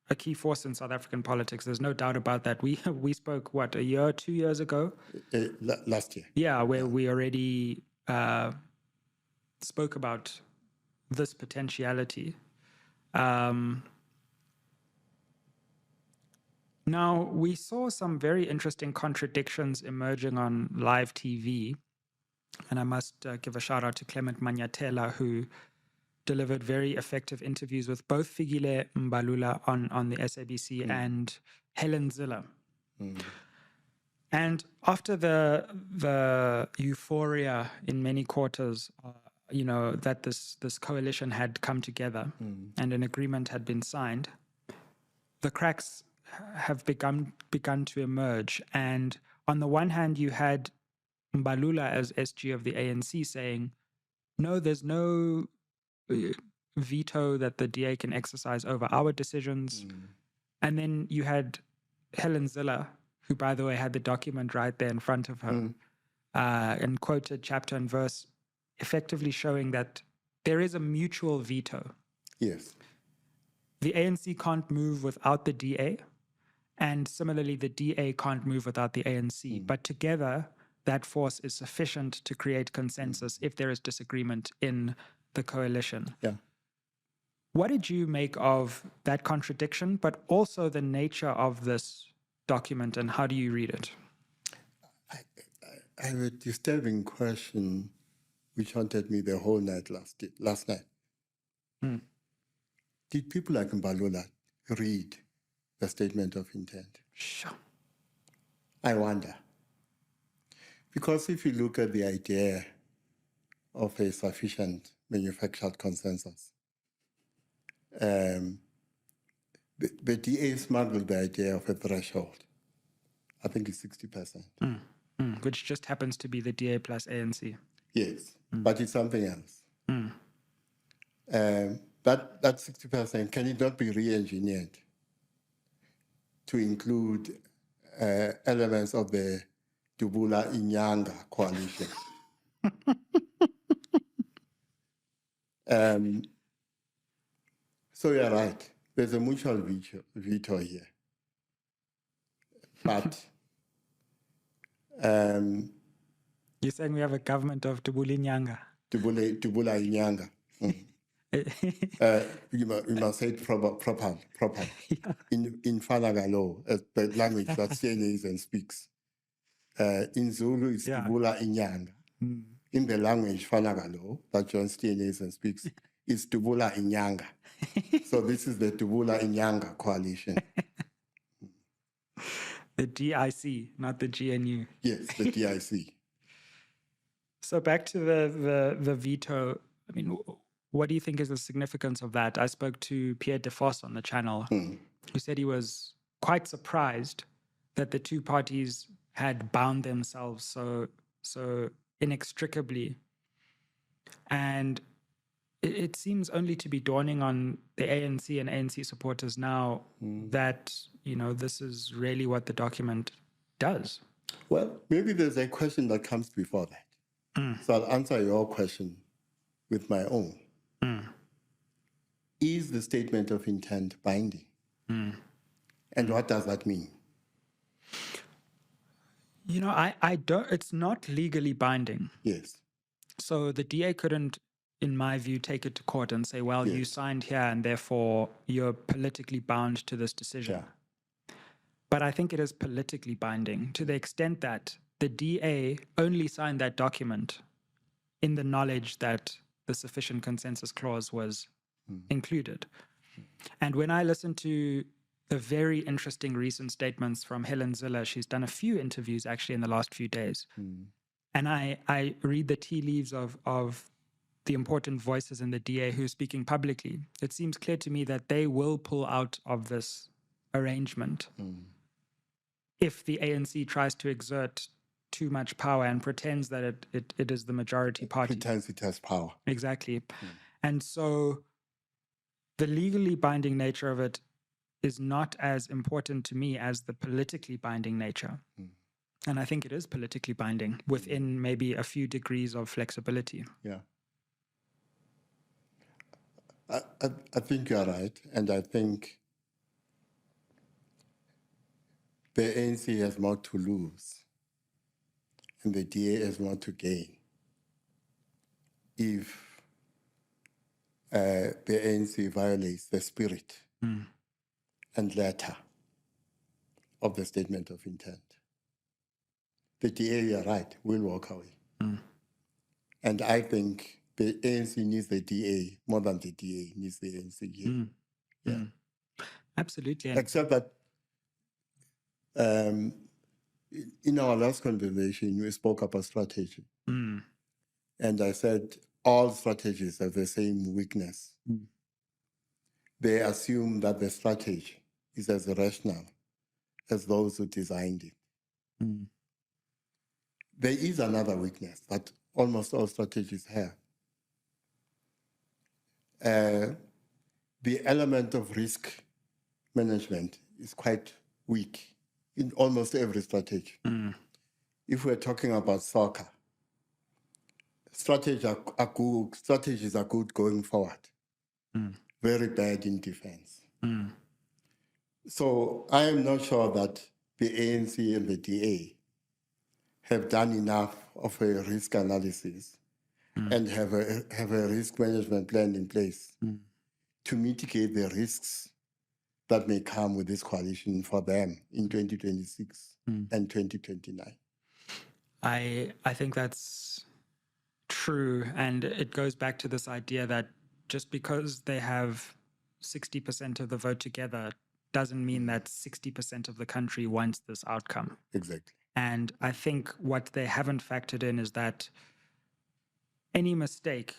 a key force in South African politics. There's no doubt about that. We spoke, what, a year, 2 years ago? Last year. Yeah, where we already spoke about this potentiality. Now, we saw some very interesting contradictions emerging on live TV. And I must give a shout out to Clement Manyatela, who delivered very effective interviews with both Figile Mbalula on the SABC and Helen Ziller. And after the euphoria in many quarters, that this coalition had come together and an agreement had been signed, the cracks have begun to emerge. And on the one hand, you had Mbalula as SG of the ANC saying, no, there's no veto that the DA can exercise over our decisions. And then you had Helen Ziller, who, by the way, had the document right there in front of her, and quoted chapter and verse, effectively showing that there is a mutual veto. Yes. The ANC can't move without the DA, and similarly, the DA can't move without the ANC. But together, that force is sufficient to create consensus if there is disagreement in the coalition. Yeah. What did you make of that contradiction, but also the nature of this document, and how do you read it? I have a disturbing question which haunted me the whole night last night. Did people like Mbalula read the statement of intent? Sure. I wonder. Because if you look at the idea of a sufficient manufactured consensus, the DA smuggled the idea of a threshold. I think it's 60%. Which just happens to be the DA plus ANC. Yes, but it's something else. That 60%, can it not be re-engineered to include elements of the Dubula Inyanga coalition? So you're right. There's a mutual veto here. But you're saying we have a government of Dubula Inyanga? Dubula Inyanga. You must say it properly. Yeah. In Fanagalo, the language that CNN speaks. In Zulu, it's Dubula Inyanga. In the language Fanagalo that John Steenhuisen speaks, it's Dubula Inyanga. So this is the Dubula Inyanga coalition. The DIC, not the GNU. Yes, the DIC. So back to the veto. I mean, what do you think is the significance of that? I spoke to Pierre De Vos on the channel, who said he was quite surprised that the two parties had bound themselves so inextricably. And it seems only to be dawning on the ANC and ANC supporters now that, this is really what the document does. Well, maybe there's a question that comes before that. So I'll answer your question with my own. Is the statement of intent binding? And what does that mean? I don't, it's not legally binding. Yes. So the DA couldn't, in my view, take it to court and say, well, you signed here and therefore you're politically bound to this decision. Yeah. But I think it is politically binding to the extent that the DA only signed that document in the knowledge that the sufficient consensus clause was included. And when I listen to the very interesting recent statements from Helen Ziller, she's done a few interviews actually in the last few days. And I read the tea leaves of the important voices in the DA who are speaking publicly. It seems clear to me that they will pull out of this arrangement if the ANC tries to exert too much power and pretends that it is the majority party. Pretends it has power. Exactly. And so the legally binding nature of it is not as important to me as the politically binding nature. And I think it is politically binding within maybe a few degrees of flexibility. Yeah. I think you're right. And I think the ANC has more to lose and the DA has more to gain if the ANC violates the spirit and letter of the statement of intent. The DA, you're right, will walk away. And I think the ANC needs the DA more than the DA needs the ANC here. Yeah. Absolutely. Except that in our last conversation, we spoke about strategy. And I said all strategies have the same weakness. They assume that the strategy is as rational as those who designed it. There is another weakness that almost all strategies have. The element of risk management is quite weak in almost every strategy. If we're talking about soccer, strategies are good going forward, very bad in defense. So I am not sure that the ANC and the DA have done enough of a risk analysis and have a risk management plan in place to mitigate the risks that may come with this coalition for them in 2026 and 2029. I think that's true. And it goes back to this idea that just because they have 60% of the vote together doesn't mean that 60% of the country wants this outcome. Exactly. And I think what they haven't factored in is that any mistake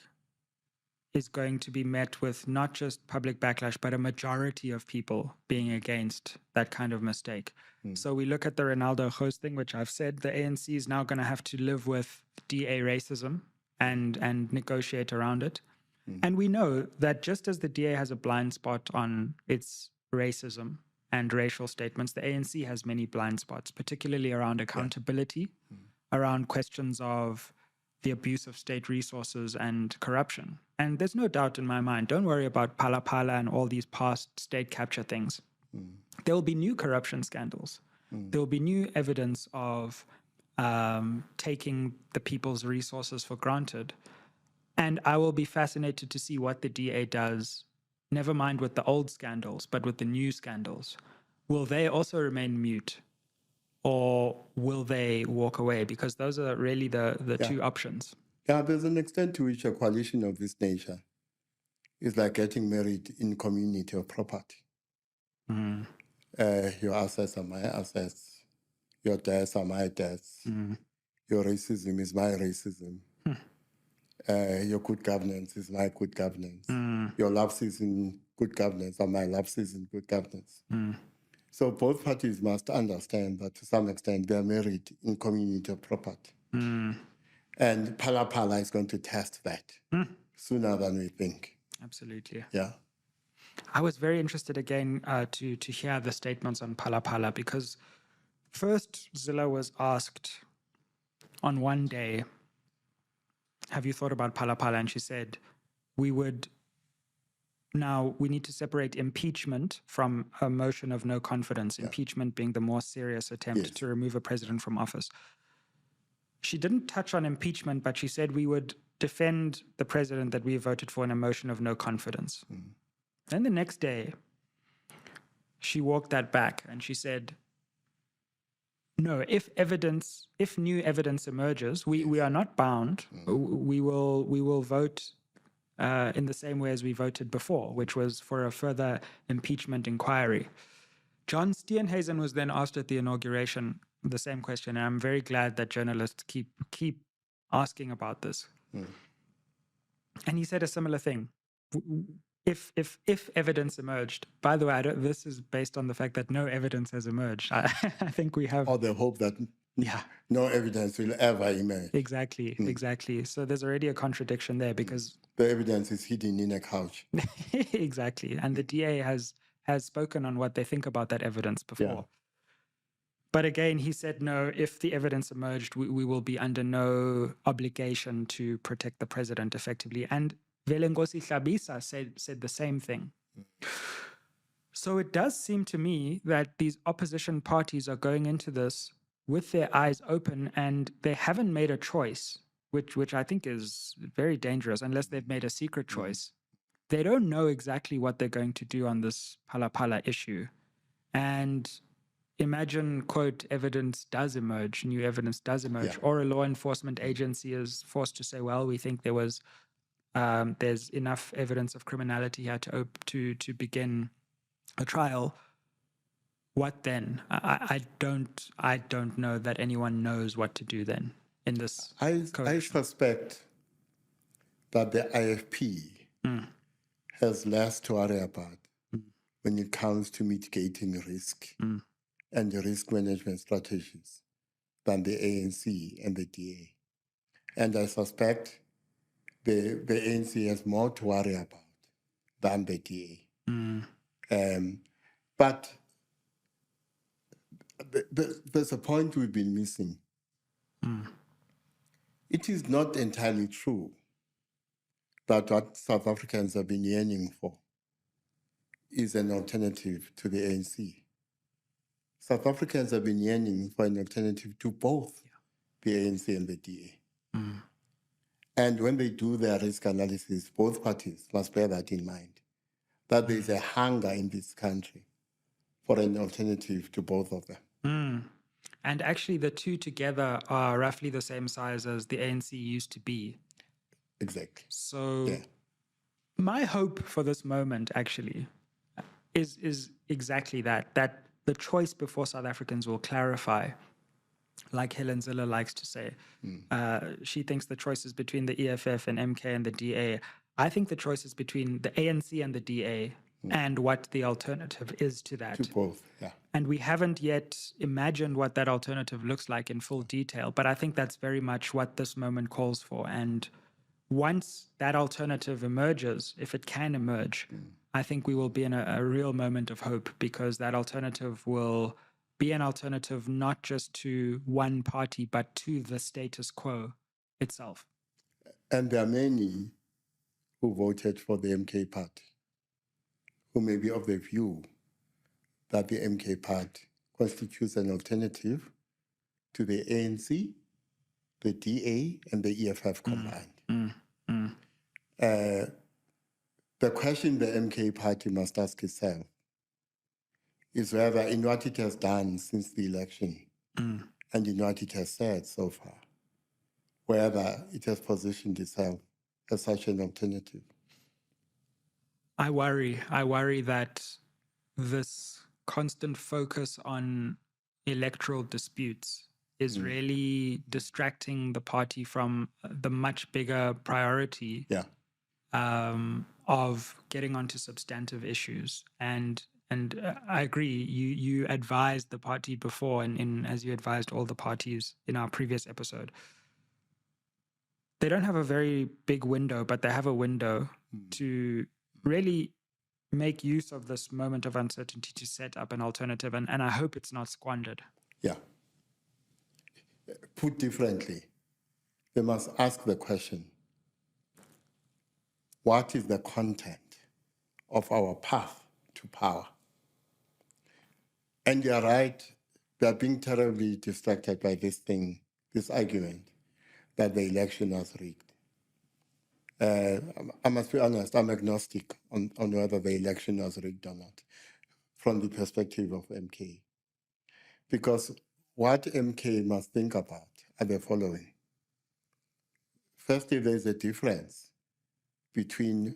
is going to be met with not just public backlash, but a majority of people being against that kind of mistake. So we look at the Ronaldo host thing, which I've said the ANC is now going to have to live with DA racism and negotiate around it. And we know that just as the DA has a blind spot on its racism and racial statements, the ANC has many blind spots, particularly around accountability, around questions of the abuse of state resources and corruption. And there's no doubt in my mind, don't worry about Phala Phala and all these past state capture things. There will be new corruption scandals. There will be new evidence of taking the people's resources for granted. And I will be fascinated to see what the DA does, never mind with the old scandals, but with the new scandals. Will they also remain mute? Or will they walk away? Because those are really the two options. Yeah, there's an extent to which a coalition of this nature is like getting married in community of property. Your assets are my assets. Your debts are my debts. Your racism is my racism. Your good governance is my good governance. Your lapses in good governance are my lapses in good governance. So both parties must understand that to some extent they are married in community of property. And Phala Phala is going to test that sooner than we think. Absolutely. Yeah. I was very interested again to hear the statements on Phala Phala because first Zilla was asked on one day, have you thought about Phala Phala? And she said, we need to separate impeachment from a motion of no confidence, impeachment being the more serious attempt to remove a president from office. She didn't touch on impeachment, but she said we would defend the president that we voted for in a motion of no confidence. Then the next day, she walked that back and she said, no, if new evidence emerges, we are not bound. We will vote in the same way as we voted before, which was for a further impeachment inquiry. John Steenhuisen was then asked at the inauguration the same question, and I'm very glad that journalists keep asking about this. And he said a similar thing. If evidence emerged, by the way, this is based on the fact that no evidence has emerged. I think we have... Or the hope that no evidence will ever emerge. Exactly. So there's already a contradiction there because... The evidence is hidden in a couch. Exactly. And the DA has spoken on what they think about that evidence before. But again, he said, no, if the evidence emerged, we will be under no obligation to protect the president effectively. And Velengosi Hlabisa said the same thing. So it does seem to me that these opposition parties are going into this with their eyes open and they haven't made a choice, which I think is very dangerous unless they've made a secret choice. they don't know exactly what they're going to do on this pala issue. And imagine, quote, evidence does emerge, new evidence does emerge, or a law enforcement agency is forced to say, well, we think there's enough evidence of criminality here to begin a trial. What then? I don't know that anyone knows what to do then in this I suspect that the IFP has less to worry about when it comes to mitigating risk and the risk management strategies than the ANC and the DA. And I suspect the ANC has more to worry about than the DA. But there's a point we've been missing. It is not entirely true that what South Africans have been yearning for is an alternative to the ANC. South Africans have been yearning for an alternative to both the ANC and the DA. And when they do their risk analysis, both parties must bear that in mind, that there is a hunger in this country for an alternative to both of them. And actually, the two together are roughly the same size as the ANC used to be. Exactly. So my hope for this moment actually is exactly that the choice before South Africans will clarify, like Helen Ziller likes to say. She thinks the choice is between the EFF and MK and the DA. I think the choice is between the ANC and the DA and what the alternative is to that. To both, yeah. And we haven't yet imagined what that alternative looks like in full detail, but I think that's very much what this moment calls for. And once that alternative emerges, if it can emerge, I think we will be in a real moment of hope, because that alternative will be an alternative not just to one party, but to the status quo itself. And there are many who voted for the MK party, who may be of the view that the MK party constitutes an alternative to the ANC, the DA, and the EFF combined. The question the MK party must ask itself is whether, in what it has done since the election and in what it has said so far, whether it has positioned itself as such an alternative. I worry that this constant focus on electoral disputes is really distracting the party from the much bigger priority of getting onto substantive issues. And I agree, you advised the party before, and as you advised all the parties in our previous episode, they don't have a very big window, but they have a window to really make use of this moment of uncertainty to set up an alternative, and I hope it's not squandered. Yeah. Put differently, they must ask the question, what is the content of our path to power? And you're right, they are being terribly distracted by this argument that the election was rigged. I must be honest, I'm agnostic on whether the election was rigged or not, from the perspective of MK. Because what MK must think about are the following. Firstly, there's a difference between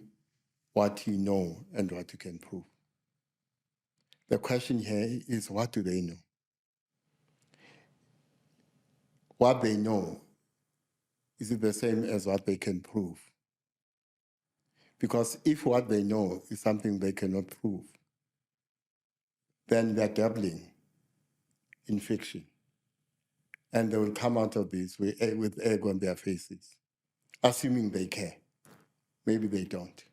what you know and what you can prove. The question here is, what do they know? What they know, is it the same as what they can prove? Because if what they know is something they cannot prove, then they're dabbling in fiction. And they will come out of this with egg on their faces, assuming they care. Maybe they don't.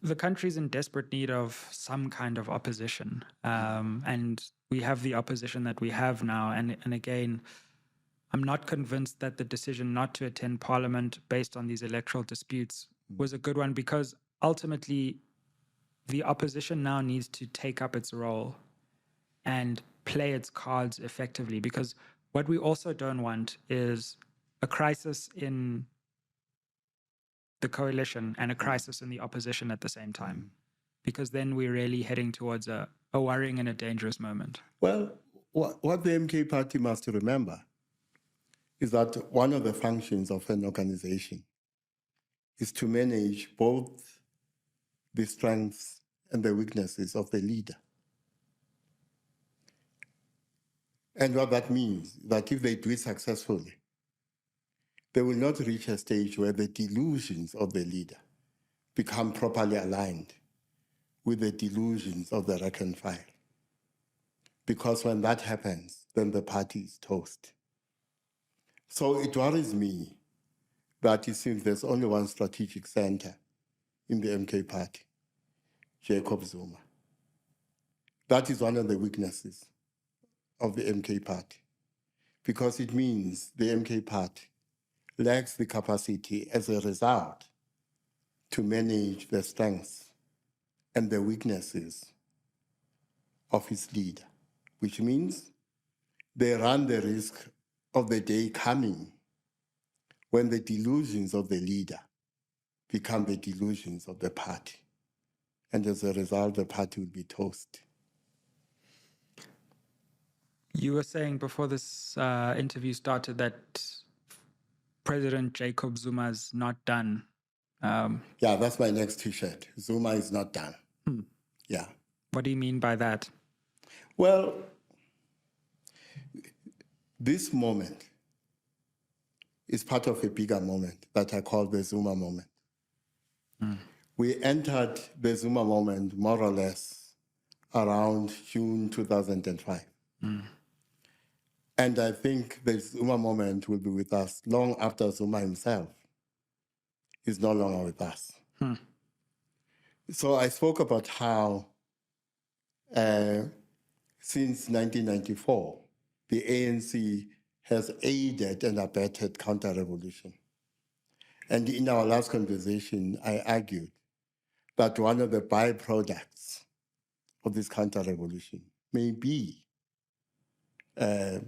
The country's in desperate need of some kind of opposition. And we have the opposition that we have now. And again, I'm not convinced that the decision not to attend Parliament based on these electoral disputes was a good one, because ultimately the opposition now needs to take up its role and play its cards effectively, because what we also don't want is a crisis in the coalition and a crisis in the opposition at the same time? Because then we're really heading towards a worrying and a dangerous moment. Well, what the MK party must remember is that one of the functions of an organization is to manage both the strengths and the weaknesses of the leader. And what that means, that if they do it successfully, they will not reach a stage where the delusions of the leader become properly aligned with the delusions of the rank and file. Because when that happens, then the party is toast. So it worries me that it seems there's only one strategic center in the MK party, Jacob Zuma. That is one of the weaknesses of the MK party, because it means the MK party lacks the capacity as a result to manage the strengths and the weaknesses of its leader, which means they run the risk of the day coming when the delusions of the leader become the delusions of the party. And as a result, the party will be toast. You were saying before this interview started that President Jacob Zuma is not done. Yeah, that's my next T-shirt. Zuma is not done. Yeah. What do you mean by that? Well, this moment is part of a bigger moment that I call the Zuma moment. We entered the Zuma moment more or less around June 2005. And I think the Zuma moment will be with us long after Zuma himself is no longer with us. So I spoke about how since 1994, the ANC has aided and abetted counter-revolution. And in our last conversation, I argued that one of the byproducts of this counter-revolution may be the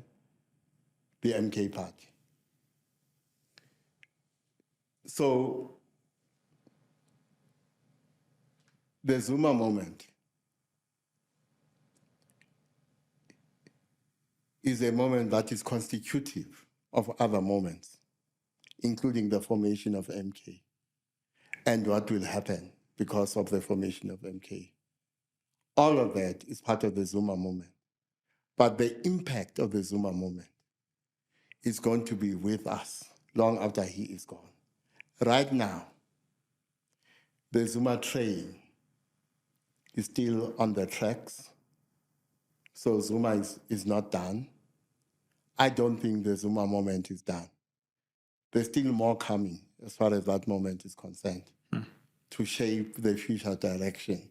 MK party. So the Zuma moment is a moment that is constitutive of other moments, including the formation of MK and what will happen because of the formation of MK. All of that is part of the Zuma moment. But the impact of the Zuma moment is going to be with us long after he is gone. Right now, the Zuma train is still on the tracks. So Zuma is not done. I don't think the Zuma moment is done. There's still more coming as far as that moment is concerned to shape the future direction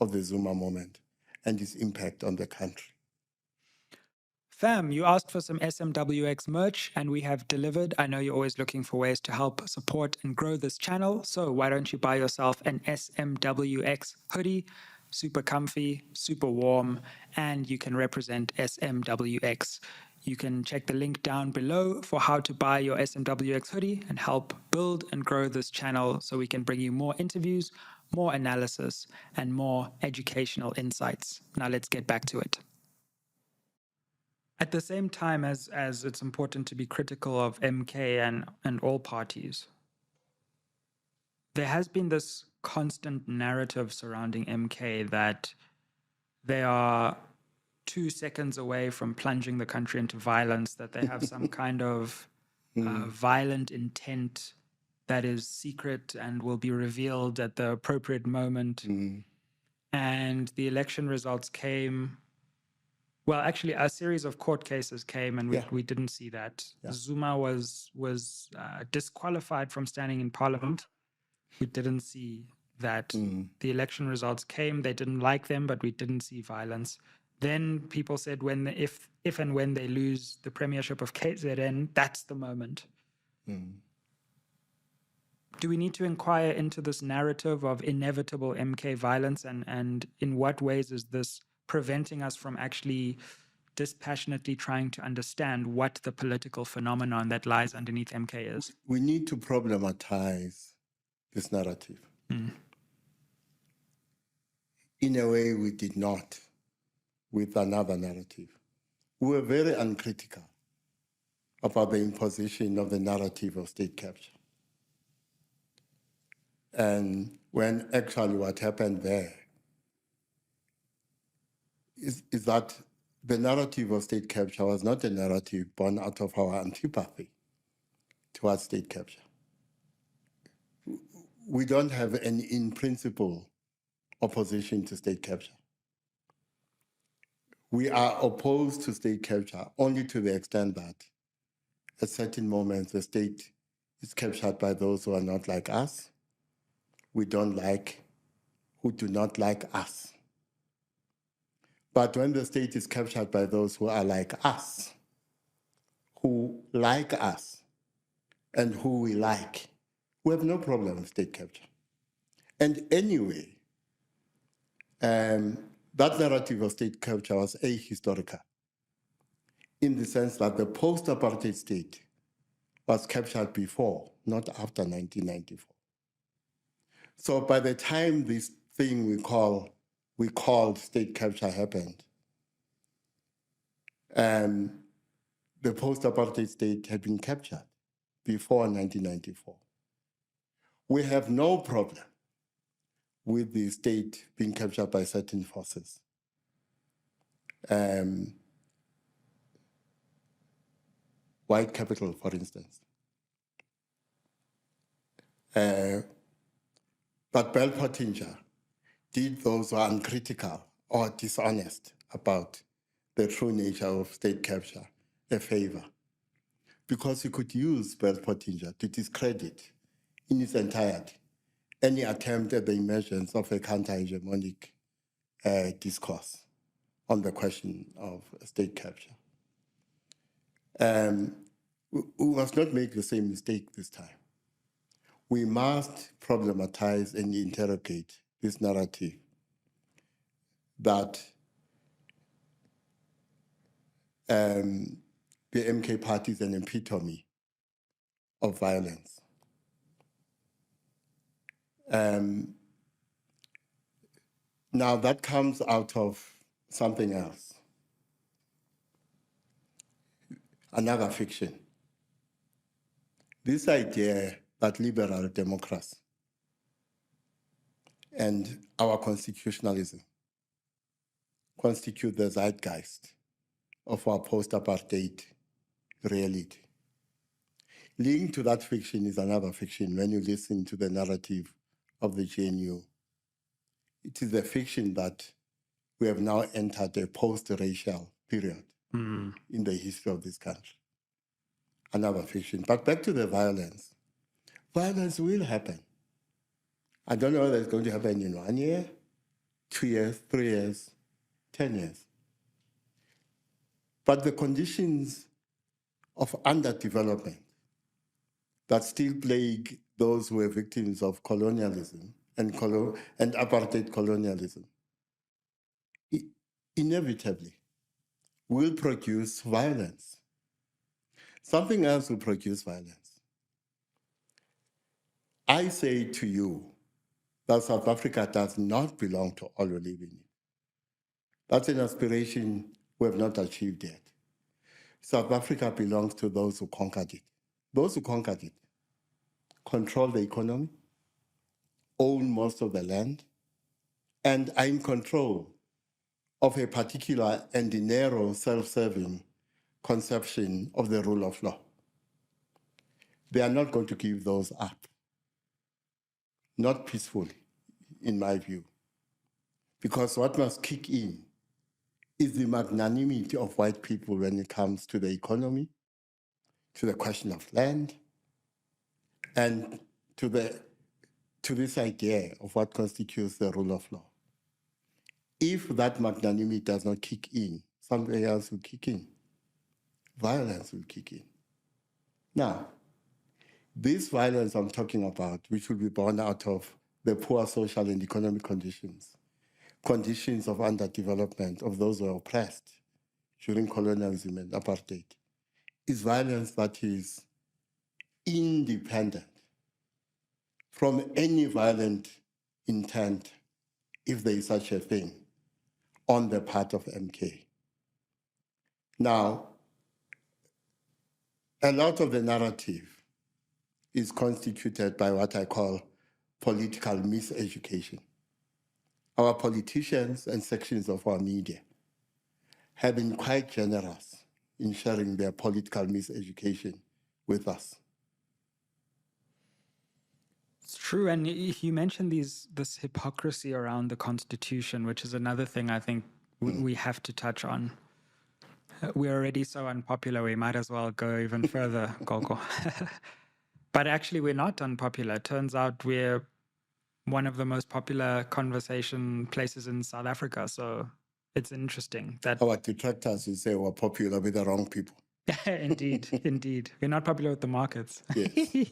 of the Zuma moment and its impact on the country. Fam, you asked for some SMWX merch and we have delivered. I know you're always looking for ways to help support and grow this channel. So why don't you buy yourself an SMWX hoodie? Super comfy, super warm, and you can represent SMWX. You can check the link down below for how to buy your SMWX hoodie and help build and grow this channel so we can bring you more interviews, more analysis, and more educational insights. Now let's get back to it. At the same time as it's important to be critical of MK and all parties, there has been this constant narrative surrounding MK that they are 2 seconds away from plunging the country into violence, that they have some kind of violent intent that is secret and will be revealed at the appropriate moment. And the election results came. Well, actually, a series of court cases came and we didn't see that. Zuma was disqualified from standing in parliament. We didn't see that. The election results came, they didn't like them, but we didn't see violence. Then people said if and when they lose the premiership of KZN, that's the moment. Do we need to inquire into this narrative of inevitable MK violence and in what ways is this preventing us from actually dispassionately trying to understand what the political phenomenon that lies underneath MK is? We need to problematize this narrative. In a way, we did not with another narrative. We were very uncritical about the imposition of the narrative of state capture. And when actually what happened there is that the narrative of state capture was not a narrative born out of our antipathy towards state capture. We don't have an in-principle opposition to state capture. We are opposed to state capture only to the extent that at certain moments the state is captured by those who are not like us, we don't like, who do not like us. But when the state is captured by those who are like us, who like us, and who we like, we have no problem with state capture. And anyway, that narrative of state capture was ahistorical in the sense that the post-apartheid state was captured before, not after 1994. So by the time this thing we called state capture happened, the post-apartheid state had been captured before 1994. We have no problem with the state being captured by certain forces. White capital, for instance. But Bell Pottinger did those who are uncritical or dishonest about the true nature of state capture a favor, because he could use Bell Pottinger to discredit in its entirety any attempt at the emergence of a counter-hegemonic discourse on the question of state capture. We must not make the same mistake this time. We must problematize and interrogate this narrative that the MK party is an epitome of violence. Now that comes out of something else, another fiction. This idea that liberal democracy and our constitutionalism constitute the zeitgeist of our post-apartheid reality. Linked to that fiction is another fiction when you listen to the narrative of the GNU. It is a fiction that we have now entered a post-racial period in the history of this country. Another fiction. But back to the violence. Violence will happen. I don't know whether it's going to happen in 1 year, 2 years, 3 years, 10 years. But the conditions of underdevelopment that still plague those who were victims of colonialism and apartheid colonialism inevitably will produce violence. Something else will produce violence. I say to you that South Africa does not belong to all who live in it. That's an aspiration we have not achieved yet. South Africa belongs to those who conquered it. Those who conquered it control the economy, own most of the land, and are in control of a particular and narrow, self-serving conception of the rule of law. They are not going to give those up. Not peacefully, in my view. Because what must kick in is the magnanimity of white people when it comes to the economy, to the question of land, and to this idea of what constitutes the rule of law. If that magnanimity does not kick in, something else will kick in. Violence will kick in. Now, this violence I'm talking about, which will be born out of the poor social and economic conditions of underdevelopment of those who are oppressed during colonialism and apartheid, is violence that is independent from any violent intent, if there is such a thing, on the part of MK. Now, a lot of the narrative is constituted by what I call political miseducation. Our politicians and sections of our media have been quite generous in sharing their political miseducation with us. It's true, and you mentioned this hypocrisy around the Constitution, which is another thing I think we have to touch on. We're already so unpopular, we might as well go even further, Gogo. But actually, we're not unpopular. It turns out we're one of the most popular conversation places in South Africa. So it's interesting that Our detractors will say we're popular with the wrong people. indeed, indeed. We're not popular with the markets. Yes.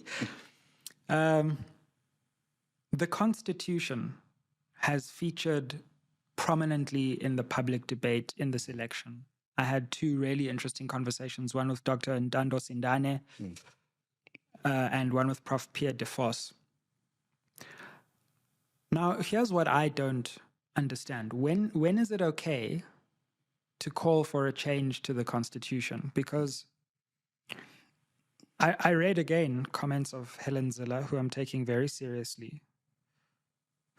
The Constitution has featured prominently in the public debate in this election. I had two really interesting conversations, one with Dr. Ndando Sindane and one with Prof. Pierre de Vos. Now, here's what I don't understand. When is it okay to call for a change to the Constitution? Because I read again comments of Helen Ziller, who I'm taking very seriously,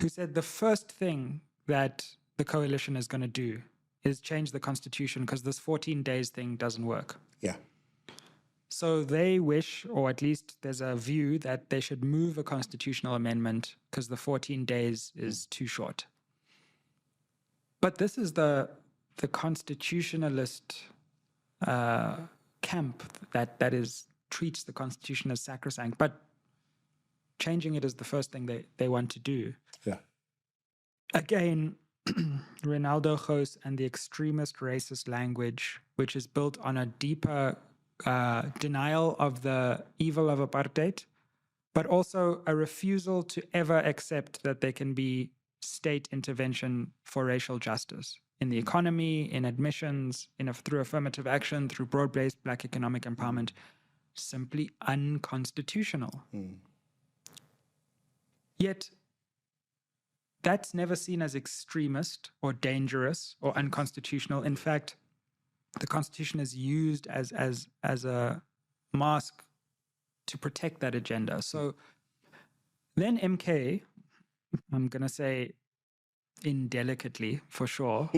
who said the first thing that the coalition is going to do is change the Constitution because this 14 days thing doesn't work. Yeah. So they wish, or at least there's a view, that they should move a constitutional amendment because the 14 days is too short. But this is the constitutionalist camp that treats the Constitution as sacrosanct, but changing it is the first thing they want to do. Yeah. Again, Ronaldo Gous and the extremist racist language, which is built on a deeper denial of the evil of apartheid, but also a refusal to ever accept that there can be state intervention for racial justice in the economy, in admissions, through affirmative action, through broad-based Black economic empowerment. Simply unconstitutional. Yet, that's never seen as extremist or dangerous or unconstitutional. In fact, the Constitution is used as a mask to protect that agenda. So then MK, I'm going to say indelicately for sure,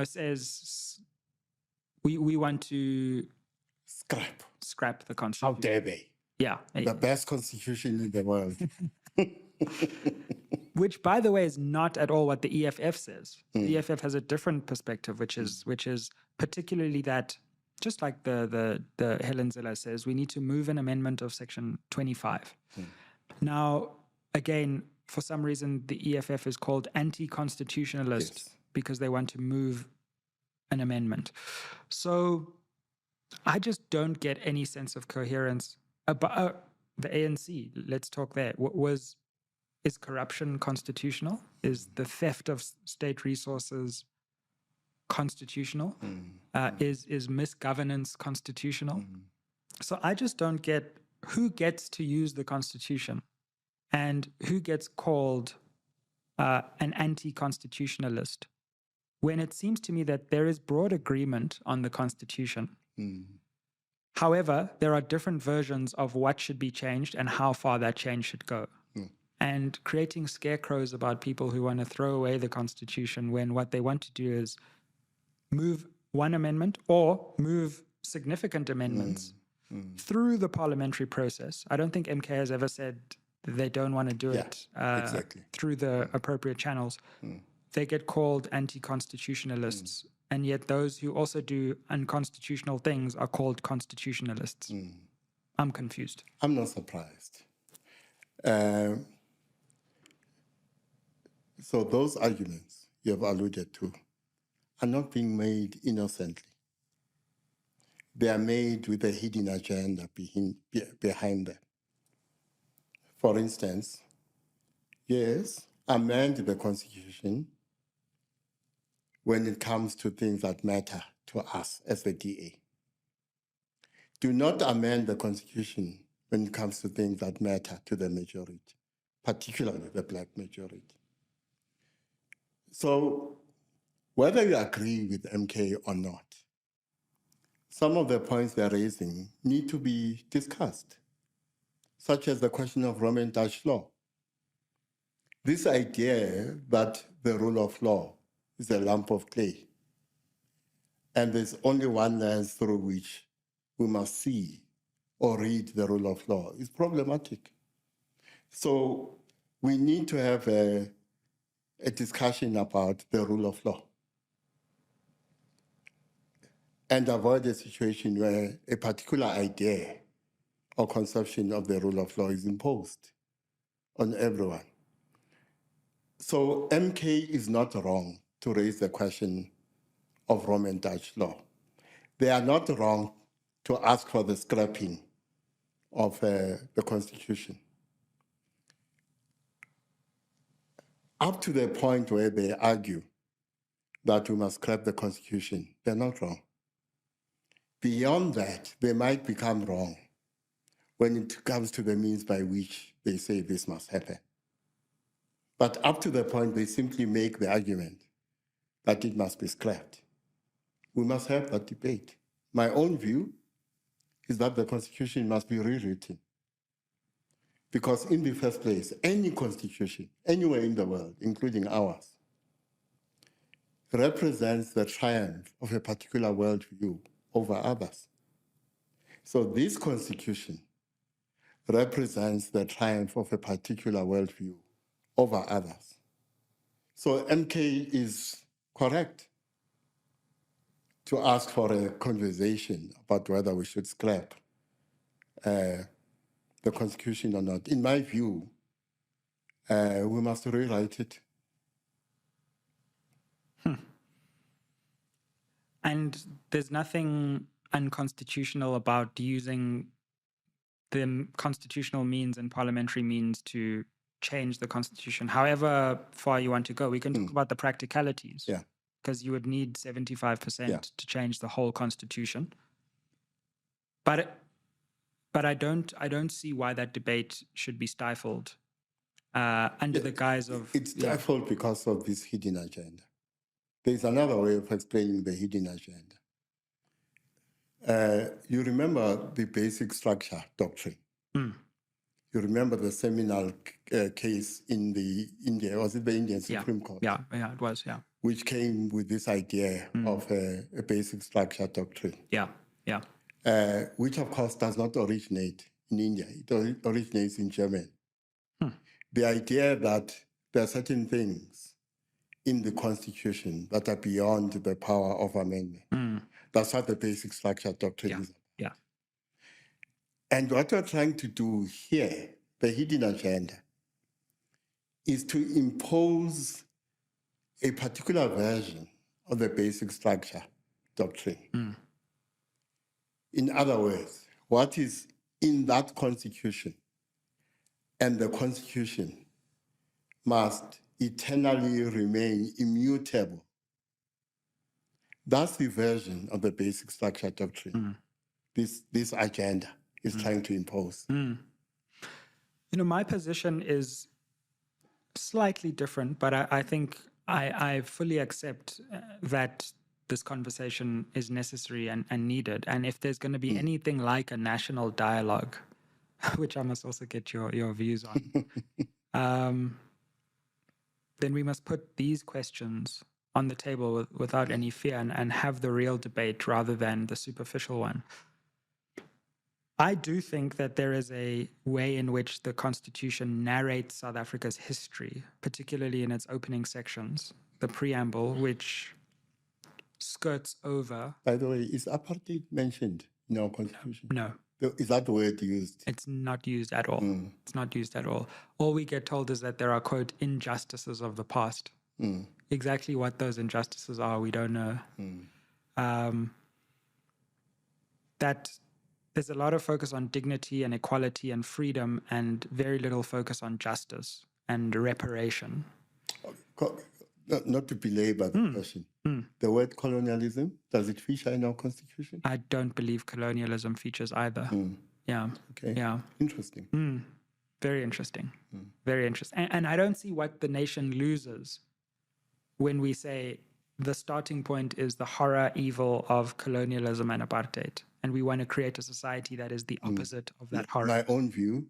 says we want to scrap the Constitution. How dare they? Yeah. The best constitution in the world. Which, by the way, is not at all what the EFF says. The EFF has a different perspective, which is particularly that, just like the Helen Ziller says, we need to move an amendment of Section 25. Now, again, for some reason, the EFF is called anti-constitutionalist because they want to move an amendment. So I just don't get any sense of coherence about the ANC. Let's talk there. Is corruption constitutional? Is the theft of state resources constitutional? Is misgovernance constitutional? So I just don't get who gets to use the Constitution and who gets called an anti-constitutionalist when it seems to me that there is broad agreement on the Constitution. However, there are different versions of what should be changed and how far that change should go. And creating scarecrows about people who want to throw away the Constitution when what they want to do is move one amendment or move significant amendments through the parliamentary process. I don't think MK has ever said they don't want to do it through the appropriate channels. They get called anti-constitutionalists. And yet those who also do unconstitutional things are called constitutionalists. I'm confused. I'm not surprised. So those arguments you have alluded to are not being made innocently. They are made with a hidden agenda behind them. For instance, yes, amend the Constitution when it comes to things that matter to us as the DA. Do not amend the Constitution when it comes to things that matter to the majority, particularly the black majority. So whether you agree with MK or not, some of the points they're raising need to be discussed, such as the question of Roman Dutch law. This idea that the rule of law is a lump of clay, and there's only one lens through which we must see or read the rule of law is problematic. So we need to have a discussion about the rule of law and avoid a situation where a particular idea or conception of the rule of law is imposed on everyone. So MK is not wrong to raise the question of Roman Dutch law. They are not wrong to ask for the scrapping of the Constitution. Up to the point where they argue that we must scrap the Constitution, they're not wrong. Beyond that, they might become wrong when it comes to the means by which they say this must happen. But up to the point, they simply make the argument that it must be scrapped. We must have that debate. My own view is that the Constitution must be rewritten. Because in the first place, any constitution, anywhere in the world, including ours, represents the triumph of a particular worldview over others. So this constitution represents the triumph of a particular worldview over others. So MK is correct to ask for a conversation about whether we should scrap the Constitution or not. In my view, we must rewrite it. And there's nothing unconstitutional about using the constitutional means and parliamentary means to change the Constitution. However far you want to go, we can talk about the practicalities. Yeah. Because you would need 75% to change the whole Constitution. But I don't see why that debate should be stifled under the guise of... It's stifled because of this hidden agenda. There's another way of explaining the hidden agenda. You remember the basic structure doctrine. You remember the seminal case in the India, was it the Indian Supreme Court? Yeah, it was, yeah. Which came with this idea of a basic structure doctrine. Yeah. Which, of course, does not originate in India. It originates in Germany. The idea that there are certain things in the Constitution that are beyond the power of amendment. That's what the basic structure doctrine is. Yeah. And what we're trying to do here, the hidden agenda, is to impose a particular version of the basic structure doctrine. In other words, what is in that Constitution and the Constitution must eternally remain immutable. That's the version of the basic structure doctrine this agenda is trying to impose. You know, my position is slightly different, but I think I fully accept that this conversation is necessary and needed. And if there's going to be anything like a national dialogue, which I must also get your views on, then we must put these questions on the table without any fear and have the real debate rather than the superficial one. I do think that there is a way in which the Constitution narrates South Africa's history, particularly in its opening sections, the preamble, which skirts over... By the way, is apartheid mentioned in our Constitution? No. Is that word used? It's not used at all. It's not used at all. All we get told is that there are, quote, injustices of the past. Exactly what those injustices are, we don't know. That there's a lot of focus on dignity and equality and freedom and very little focus on justice and reparation. Not to belabor the question. The word colonialism, does it feature in our Constitution? I don't believe colonialism features either. Yeah. Okay. Yeah. Interesting. Very interesting. Very interesting. And I don't see what the nation loses when we say the starting point is the horror evil of colonialism and apartheid. And we want to create a society that is the opposite of that horror. My own view,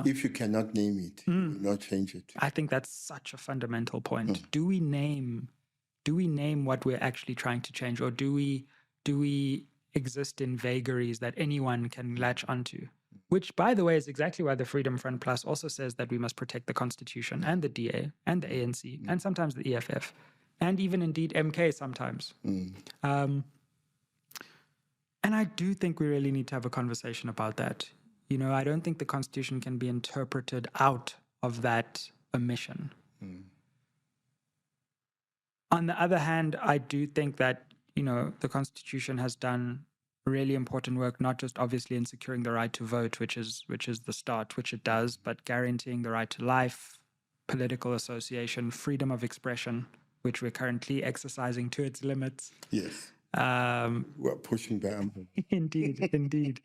if you cannot name it, you will not change it. I think that's such a fundamental point. Do we name what we're actually trying to change, or do we exist in vagaries that anyone can latch onto? Which, by the way, is exactly why the Freedom Front Plus also says that we must protect the Constitution and the DA and the ANC and sometimes the EFF and even indeed MK sometimes. And I do think we really need to have a conversation about that. You know, I don't think the Constitution can be interpreted out of that omission. On the other hand, I do think that, you know, the Constitution has done really important work, not just obviously in securing the right to vote, which is the start, which it does, but guaranteeing the right to life, political association, freedom of expression, which we're currently exercising to its limits. Yes. We're pushing the envelope. Indeed.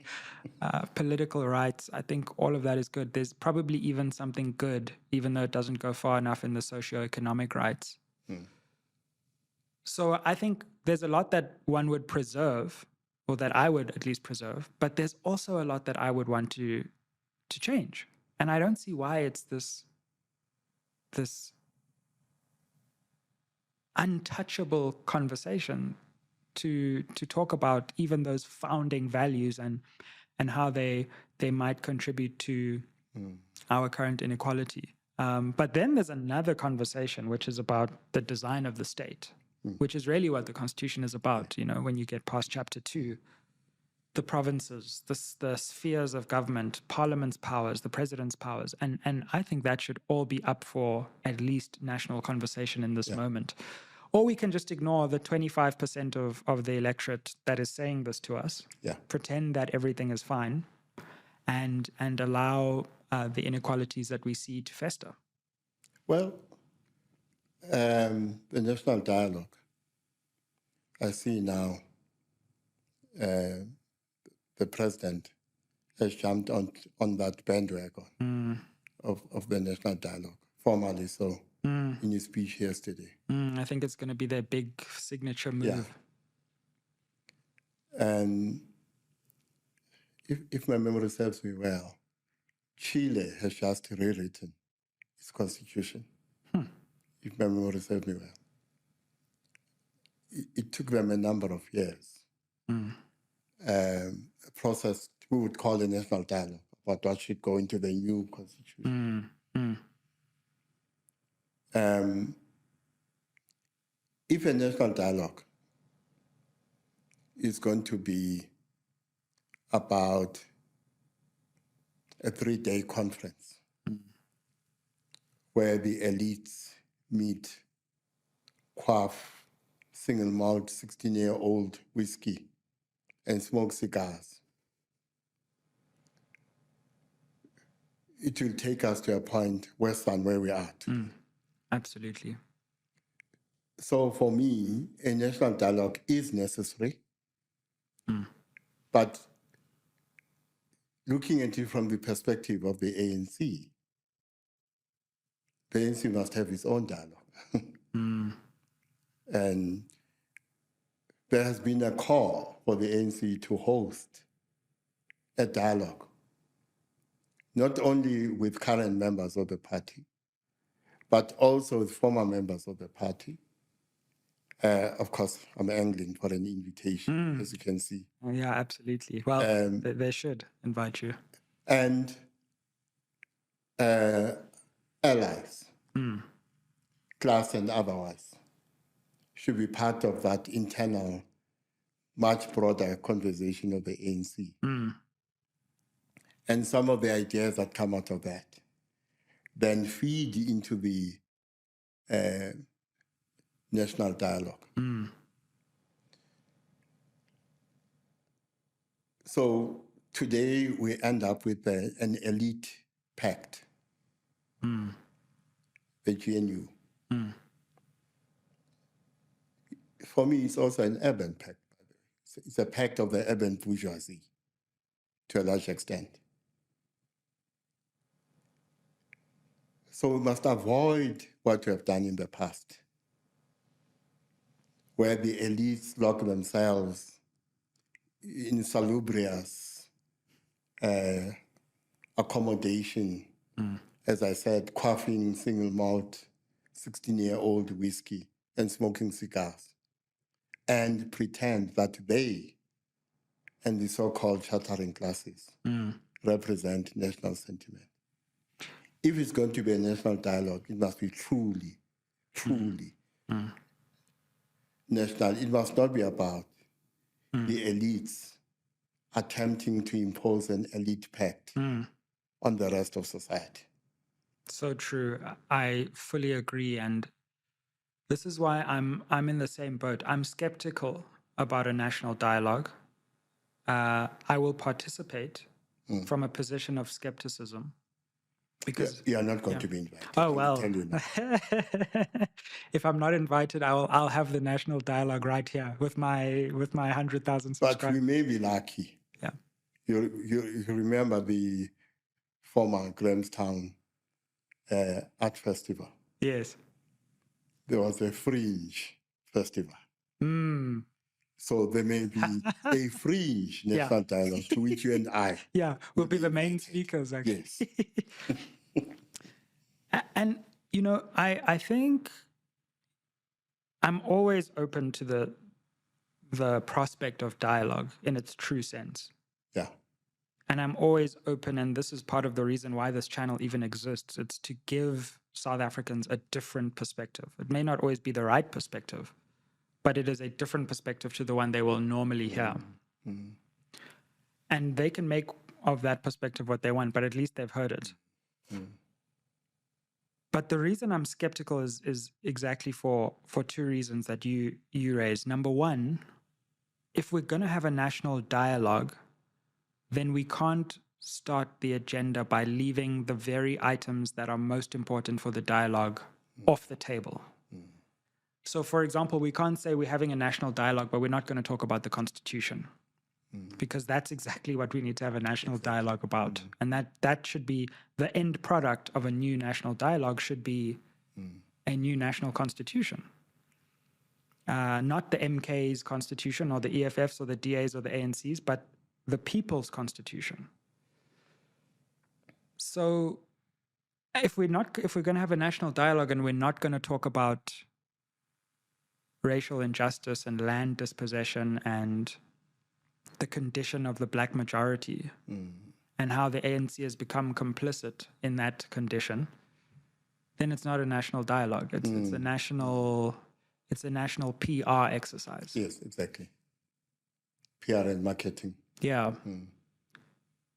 Political rights, I think all of that is good. There's probably even something good, even though it doesn't go far enough in the socioeconomic rights. So I think there's a lot that one would preserve, or that I would at least preserve, but there's also a lot that I would want to change. And I don't see why it's this untouchable conversation to talk about even those founding values and how they might contribute to our current inequality. But then there's another conversation, which is about the design of the state, which is really what the Constitution is about. You know, when you get past Chapter 2, the provinces, the spheres of government, Parliament's powers, the president's powers, and I think that should all be up for at least national conversation in this moment. Or we can just ignore the 25% of the electorate that is saying this to us, pretend that everything is fine, and allow the inequalities that we see to fester. Well, the national dialogue, I see now the president has jumped on that bandwagon of the national dialogue, formally so, in his speech yesterday. I think it's going to be their big signature move. Yeah. And if my memory serves me well, Chile has just rewritten its constitution, if my memory serves me well. It took them a number of years. A process we would call a national dialogue about what should go into the new constitution. If a national dialogue is going to be about a 3-day conference where the elites meet, quaff single malt 16-year-old whiskey and smoke cigars, it will take us to a point worse than where we are today. Absolutely. So for me, a national dialogue is necessary, but looking at it from the perspective of the ANC must have its own dialogue. And there has been a call for the ANC to host a dialogue, not only with current members of the party, but also with former members of the party. Of course, I'm angling for an invitation, as you can see. Oh, yeah, absolutely. Well, they should invite you. And allies, class and otherwise, should be part of that internal, much broader conversation of the ANC. And some of the ideas that come out of that then feed into the national dialogue. So today we end up with an elite pact, the GNU. For me, it's also an urban pact. It's a pact of the urban bourgeoisie. to a large extent. So we must avoid what we have done in the past, where the elites lock themselves in salubrious accommodation, as I said, quaffing single malt, 16-year-old whiskey and smoking cigars, and pretend that they and the so-called chartering classes represent national sentiment. If it's going to be a national dialogue, it must be truly national. It must not be about the elites attempting to impose an elite pact on the rest of society. So true. I fully agree. And this is why I'm in the same boat. I'm skeptical about a national dialogue. I will participate from a position of skepticism. Because you are not going to be invited. Oh, well. Tell you now. If I'm not invited, I'll have the national dialogue right here with my 100,000 subscribers. But we may be lucky. Yeah. You remember the former Grahamstown art festival? Yes. There was a fringe festival. So there may be a fringe national dialogue to which you and I we'll be the main speakers, actually. Yes. And, I think I'm always open to the prospect of dialogue in its true sense. Yeah. And I'm always open, and this is part of the reason why this channel even exists. It's to give South Africans a different perspective. It may not always be the right perspective, but it is a different perspective to the one they will normally hear. And they can make of that perspective what they want, but at least they've heard it. But the reason I'm skeptical is exactly for two reasons that you raised. Number one, if we're going to have a national dialogue, then we can't start the agenda by leaving the very items that are most important for the dialogue off the table. So, for example, we can't say we're having a national dialogue, but we're not going to talk about the Constitution, because that's exactly what we need to have a national dialogue about. And that should be the end product of a new national dialogue, should be a new national constitution. Not the MK's constitution or the EFF's or the DA's or the ANC's, but the people's constitution. So if we're going to have a national dialogue and we're not going to talk about racial injustice and land dispossession and the condition of the black majority and how the ANC has become complicit in that condition, then it's not a national dialogue. It's a national PR exercise. Yes, exactly. PR and marketing. Yeah.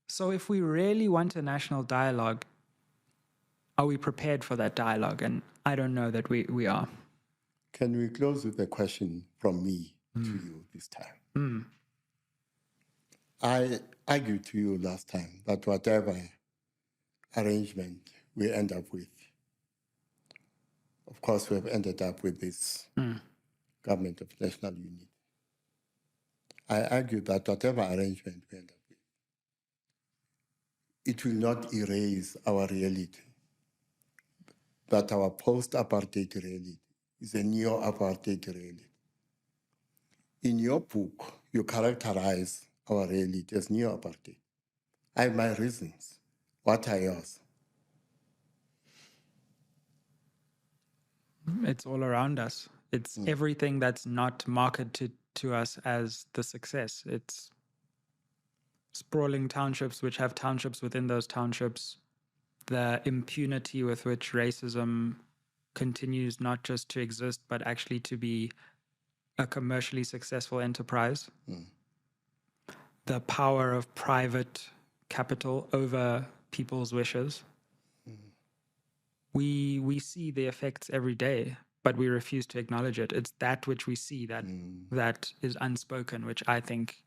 So if we really want a national dialogue, are we prepared for that dialogue? And I don't know that we are. Can we close with a question from me to you this time? I argued to you last time that whatever arrangement we end up with, of course we have ended up with this government of national unity. I argued that whatever arrangement we end up with, it will not erase our reality, that our post-apartheid reality is a neo-apartheid reality. In your book, you characterize our reality as neo-apartheid. I have my reasons. What are yours? It's all around us. It's everything that's not marketed to us as the success. It's sprawling townships which have townships within those townships, the impunity with which racism continues not just to exist, but actually to be a commercially successful enterprise, the power of private capital over people's wishes. We see the effects every day, but we refuse to acknowledge it. It's that which we see that is unspoken, which I think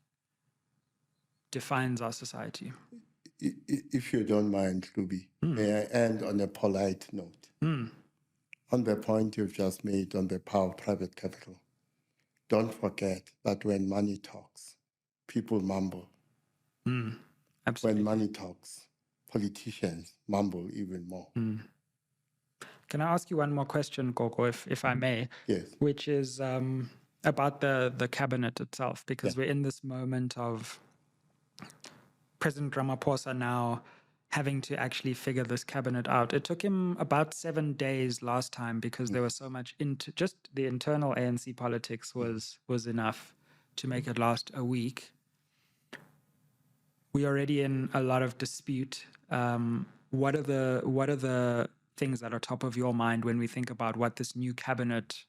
defines our society. If you don't mind, Ruby, may I end on a polite note? On the point you've just made on the power of private capital, don't forget that when money talks, people mumble. Absolutely. When money talks, politicians mumble even more. Can I ask you one more question, Gogo, if I may? Yes. Which is about the cabinet itself, because we're in this moment of President Ramaphosa now having to actually figure this cabinet out. It took him about 7 days last time because there was so much into just the internal ANC politics was enough to make it last a week. We're already in a lot of dispute. What are the things that are top of your mind when we think about what this new cabinet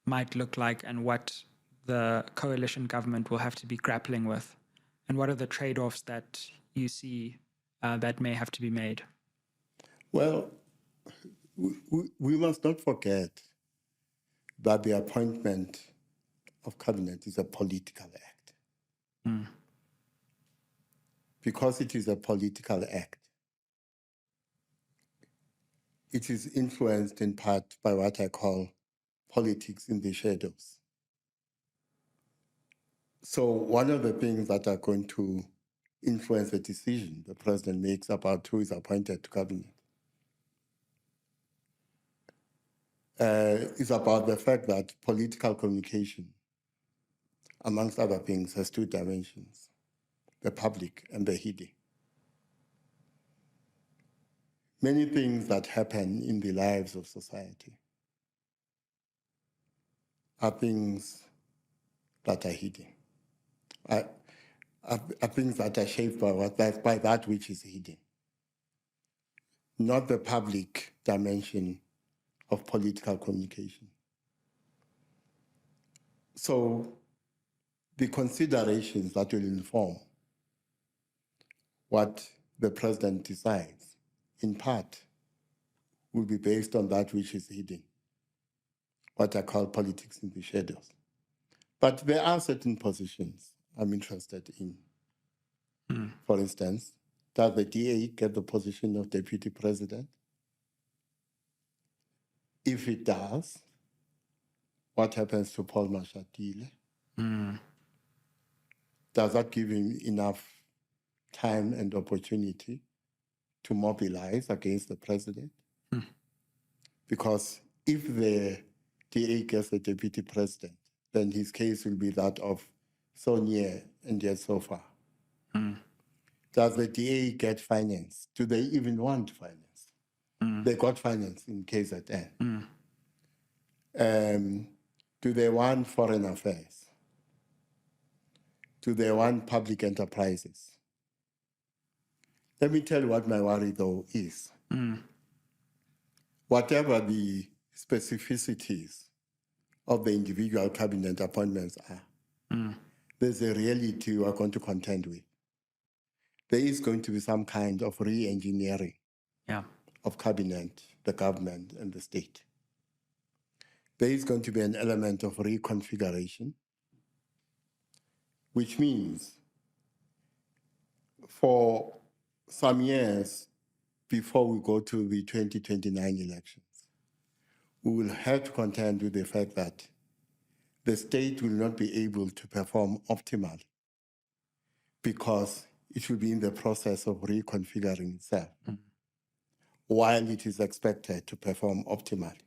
might look like and what the coalition government will have to be grappling with? And what are the trade-offs that you see that may have to be made? Well, we must not forget that the appointment of cabinet is a political act. Because it is a political act, it is influenced in part by what I call politics in the shadows. So one of the things that are going to influence the decision the president makes about who is appointed to cabinet is about the fact that political communication, amongst other things, has two dimensions, the public and the hidden. Many things that happen in the lives of society are things that are hidden, are things that are shaped by that which is hidden, not the public dimension of political communication. So the considerations that will inform what the president decides, in part, will be based on that which is hidden, what I call politics in the shadows. But there are certain positions I'm interested in. For instance, does the DA get the position of deputy president? If it does, what happens to Paul Mashatile? Does that give him enough time and opportunity to mobilize against the president? Because if the DA gets the deputy president, then his case will be that of so near and yet so far. Does the DA get finance? Do they even want finance? They got finance in KZN. Do they want foreign affairs? Do they want public enterprises? Let me tell you what my worry, though, is. Whatever the specificities of the individual cabinet appointments are, there's a reality we are going to contend with. There is going to be some kind of re-engineering of cabinet, the government, and the state. There is going to be an element of reconfiguration, which means for some years before we go to the 2029 elections, we will have to contend with the fact that the state will not be able to perform optimally because it will be in the process of reconfiguring itself while it is expected to perform optimally.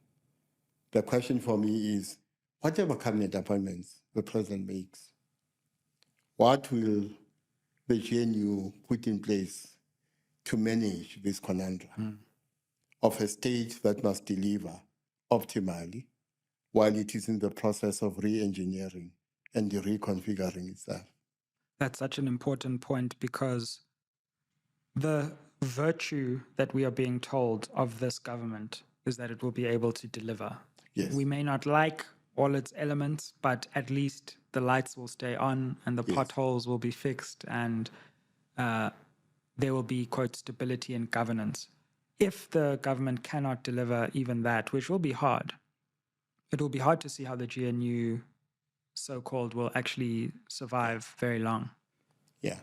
The question for me is, whatever cabinet appointments the president makes, what will the GNU put in place to manage this conundrum of a state that must deliver optimally while it is in the process of re-engineering and reconfiguring itself? That's such an important point because the virtue that we are being told of this government is that it will be able to deliver. Yes. We may not like all its elements, but at least the lights will stay on and the potholes will be fixed and there will be, quote, stability and governance. If the government cannot deliver even that, which will be hard, it will be hard to see how the GNU so-called will actually survive very long. Yeah.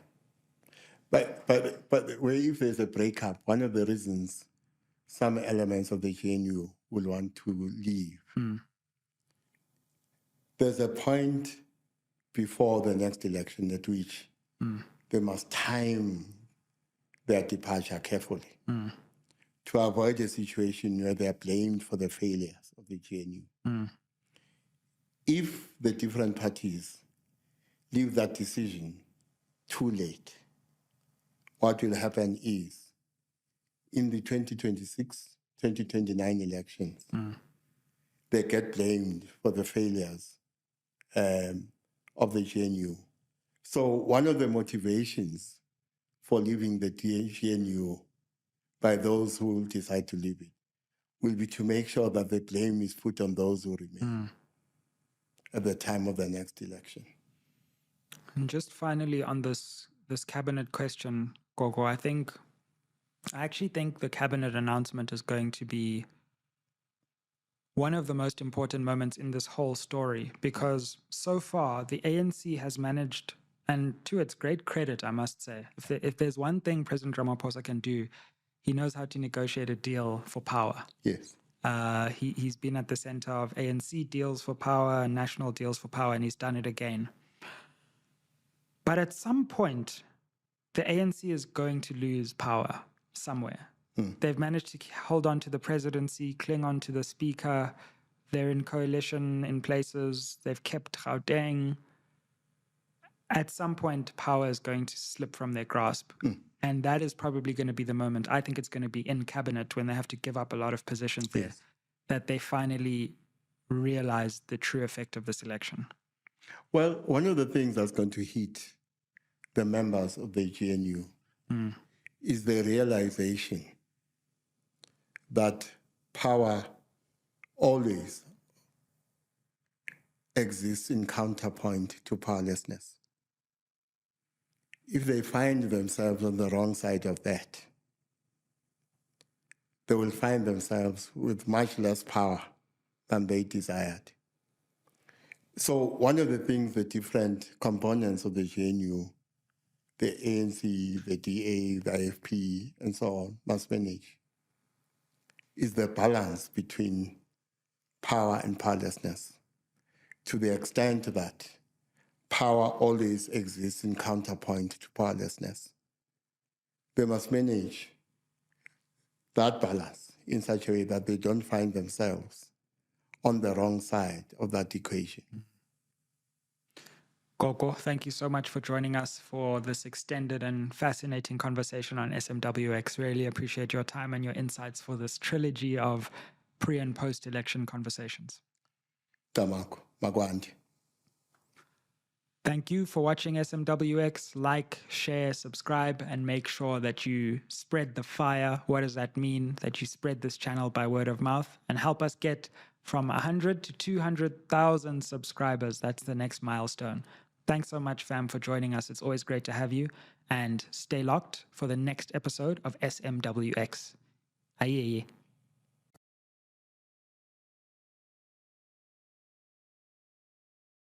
But if there's a breakup, one of the reasons some elements of the GNU will want to leave, there's a point before the next election at which they must time their departure carefully to avoid a situation where they are blamed for the failures of the GNU. If the different parties leave that decision too late, what will happen is in the 2026, 2029 elections, they get blamed for the failures of the GNU. So one of the motivations for leaving the GNU by those who will decide to leave it will be to make sure that the blame is put on those who remain at the time of the next election. And just finally on this cabinet question, Gogo, I actually think the cabinet announcement is going to be one of the most important moments in this whole story, because so far the ANC has managed, and to its great credit, I must say, if there's one thing President Ramaphosa can do, he knows how to negotiate a deal for power. Yes. He's been at the center of ANC deals for power and national deals for power, and he's done it again. But at some point, the ANC is going to lose power somewhere. They've managed to hold on to the presidency, cling on to the speaker. They're in coalition in places. They've kept Gauteng. At some point, power is going to slip from their grasp. And that is probably going to be the moment. I think it's going to be in cabinet when they have to give up a lot of positions there, that they finally realize the true effect of this election. Well, one of the things that's going to hit the members of the GNU is the realization that power always exists in counterpoint to powerlessness. If they find themselves on the wrong side of that, they will find themselves with much less power than they desired. So one of the things the different components of the GNU, the ANC, the DA, the IFP, and so on, must manage is the balance between power and powerlessness, to the extent that power always exists in counterpoint to powerlessness. They must manage that balance in such a way that they don't find themselves on the wrong side of that equation. Gogo, thank you so much for joining us for this extended and fascinating conversation on SMWX. Really appreciate your time and your insights for this trilogy of pre- and post-election conversations. Tamako, Magwandi. Thank you for watching SMWX. Like, share, subscribe, and make sure that you spread the fire. What does that mean? That you spread this channel by word of mouth and help us get from 100 to 200,000 subscribers. That's the next milestone. Thanks so much, fam, for joining us. It's always great to have you. And stay locked for the next episode of SMWX. Aye.